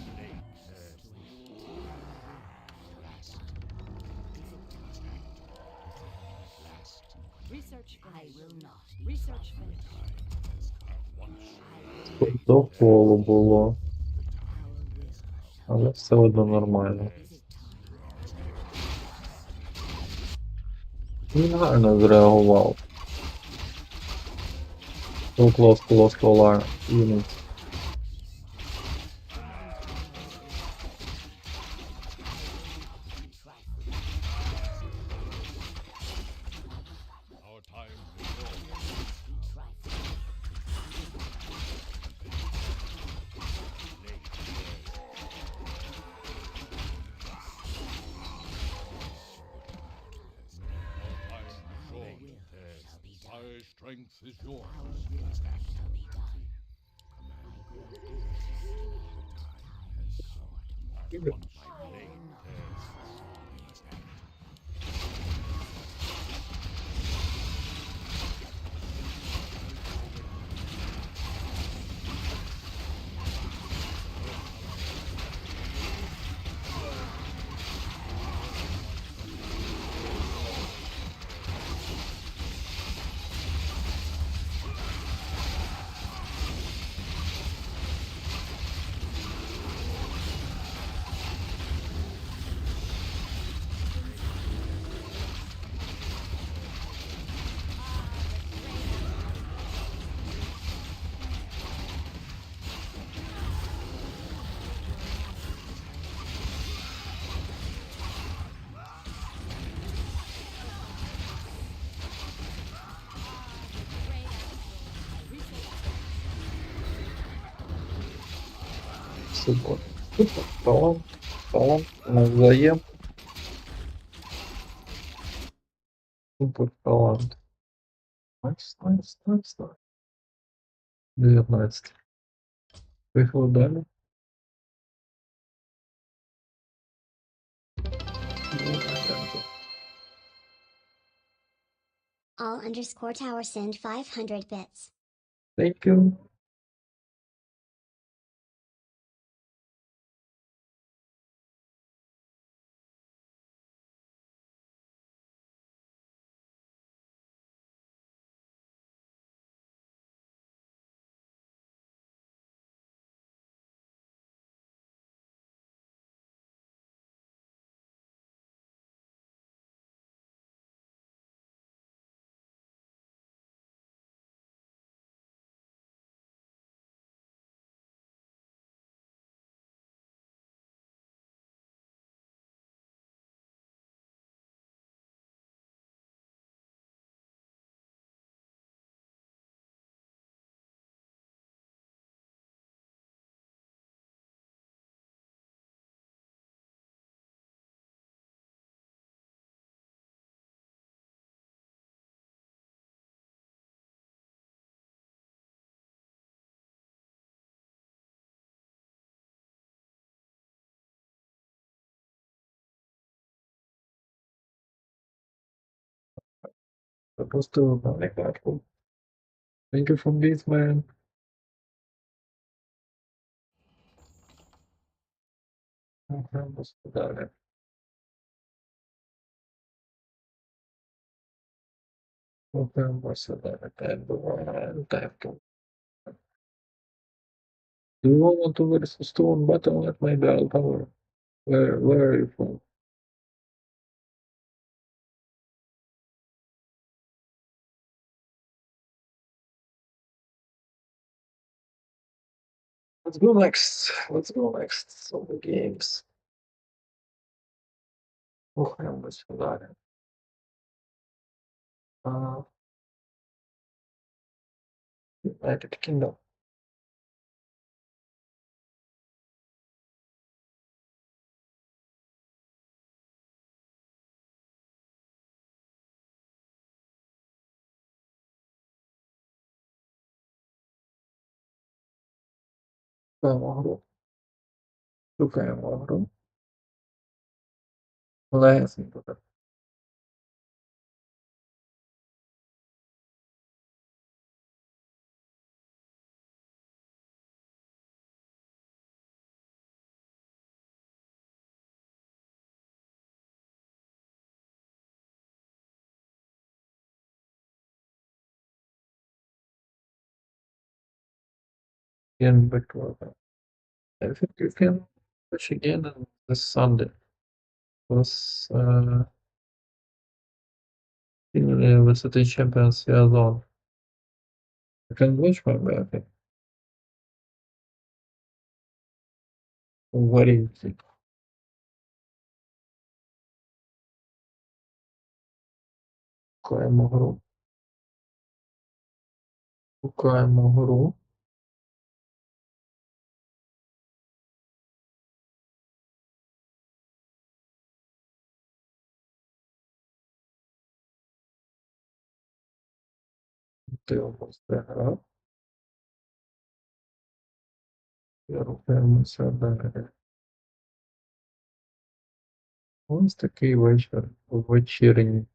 S5: Blade thirsts. Last.
S2: Research
S9: I
S2: finished.
S9: will not be
S2: Research finished.
S1: До колу було,
S9: Our will shall
S1: але все одно нормально.
S9: Is it time?
S1: Він гарно зреагував. So close to alarm units.
S3: strength is yours.
S9: That shall be done. I will do it as soon as time is short.
S3: Once my blade tests, we must act.
S1: Супер. Супер. Талант. Талант. Навзаєм. Супер талант. Найс, найс, найс, найс. 19. Поїхали далі.
S8: All_tower send 500 bits.
S1: Thank you. Пропустив одну картку. Thank you for this, man. Рухаємося далі. Рухаємося далі. Так, буває. Так. Do you want to versus Stone Battle at my bell tower? Where are you from? Let's go next. Let's go next. So the games. Рухаємося далі. United Kingdom. Шукаємо гру. Шукаємо гру. Легесенько так. Again, back to our I think you can push again on this Sunday. Plus, with the Champions League. You can watch my back. Варіанти. Шукаємо гру. Шукаємо гру. Дивимось, де гра. І рухаємося далі. Ось такий вечір вечірній.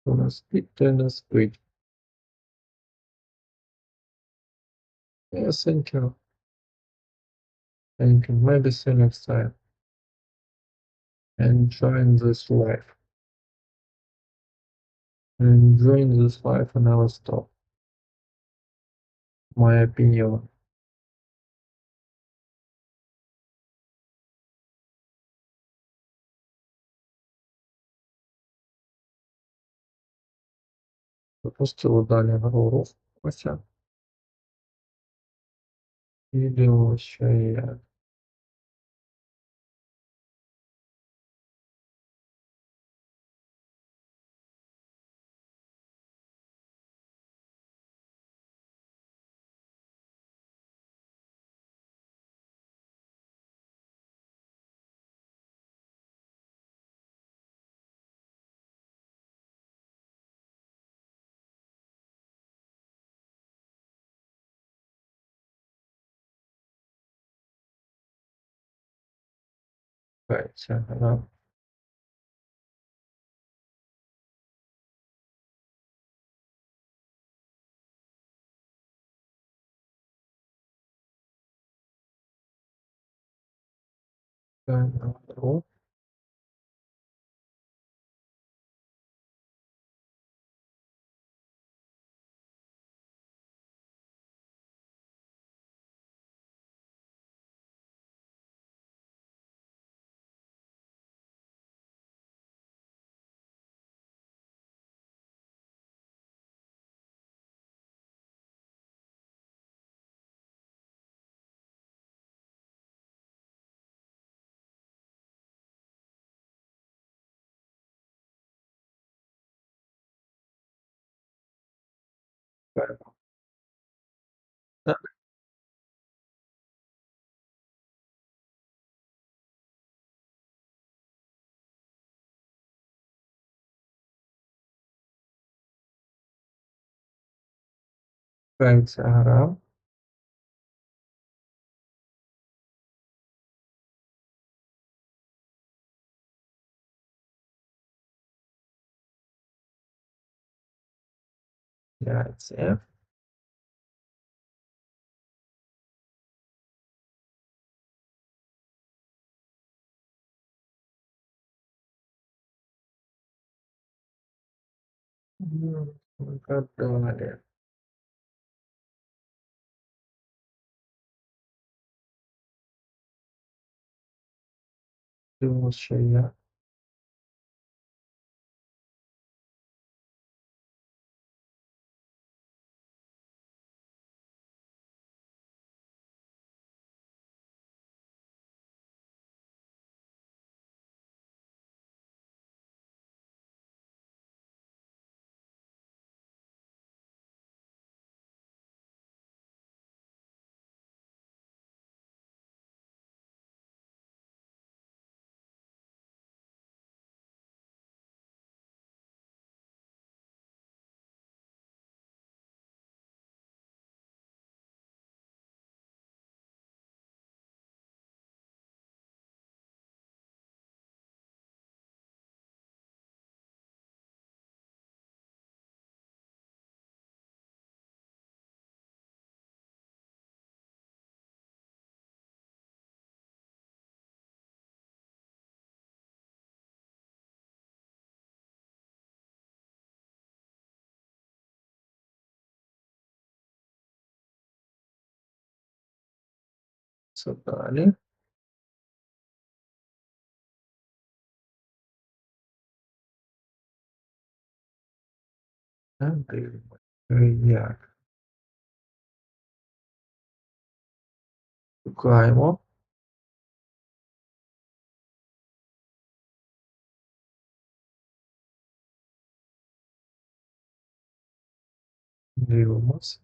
S1: У нас спить, то не спить. Yes, thank you. Thank you. Maybe see you next time. Enjoying this life. Enjoying this life and never stop. My opinion. Запустили далі гру рухатися. І дивимося, що і як. Ця гра. Гру. Так, ця гра. Яйця. Далі. Дивимося, що і як. Це далі. Дивимося, що і як. Шукаємо. Дивимось.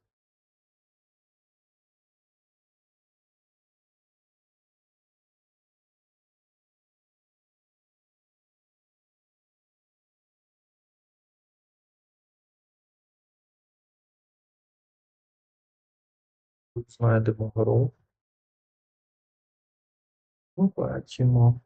S1: Тут знайдемо горох. Побачимо.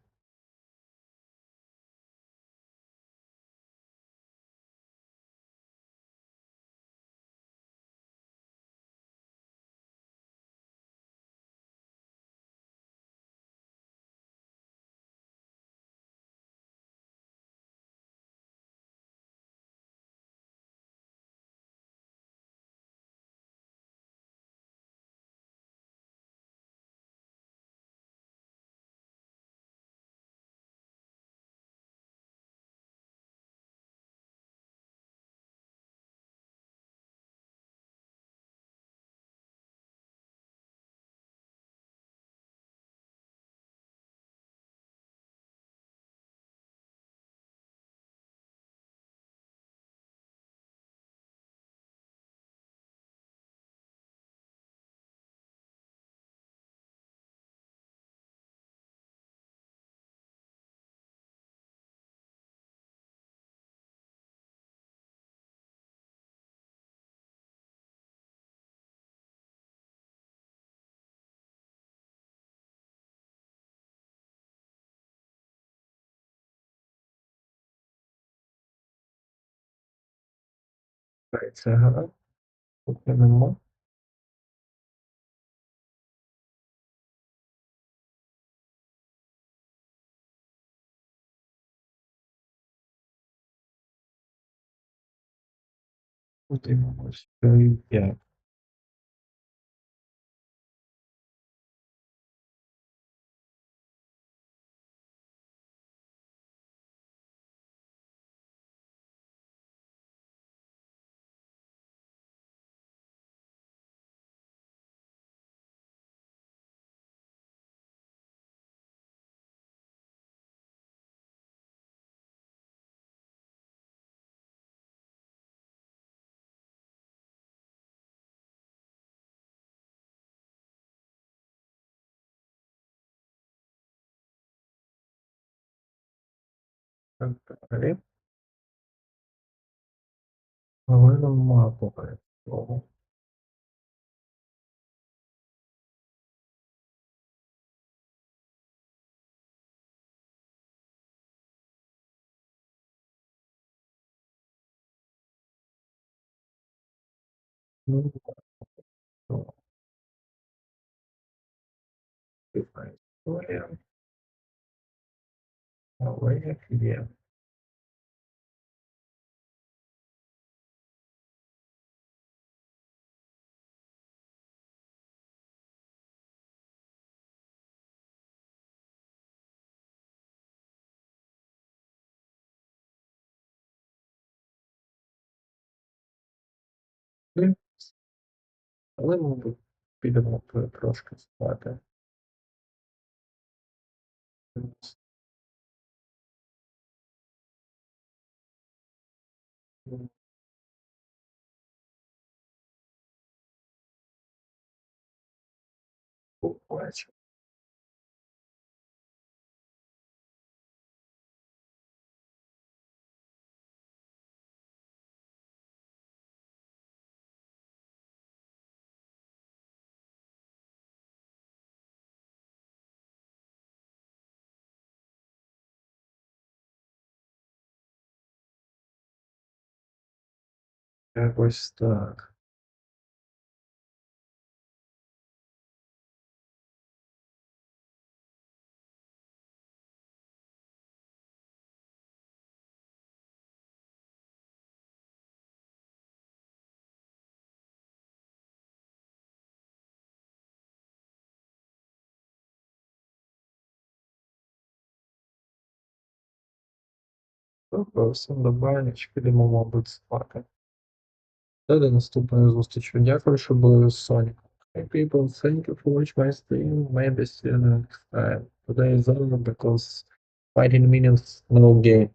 S1: Це гра. Тут нема. Подивимось, що і як. Так далі. Але нема поки того. Ну, то дивна історія. Але як є. Ну, але, мабуть, підемо трошки спати. Ну, побачимо. Якось так. Добре, всім добраніч, підемо, мабуть, спати. Та до наступної зустрічі. Дякую, що були з Sonic. Hey people, thank you for watching my stream. Maybe see you next time. Today is over because fighting minions no game.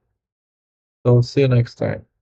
S1: So see you next time.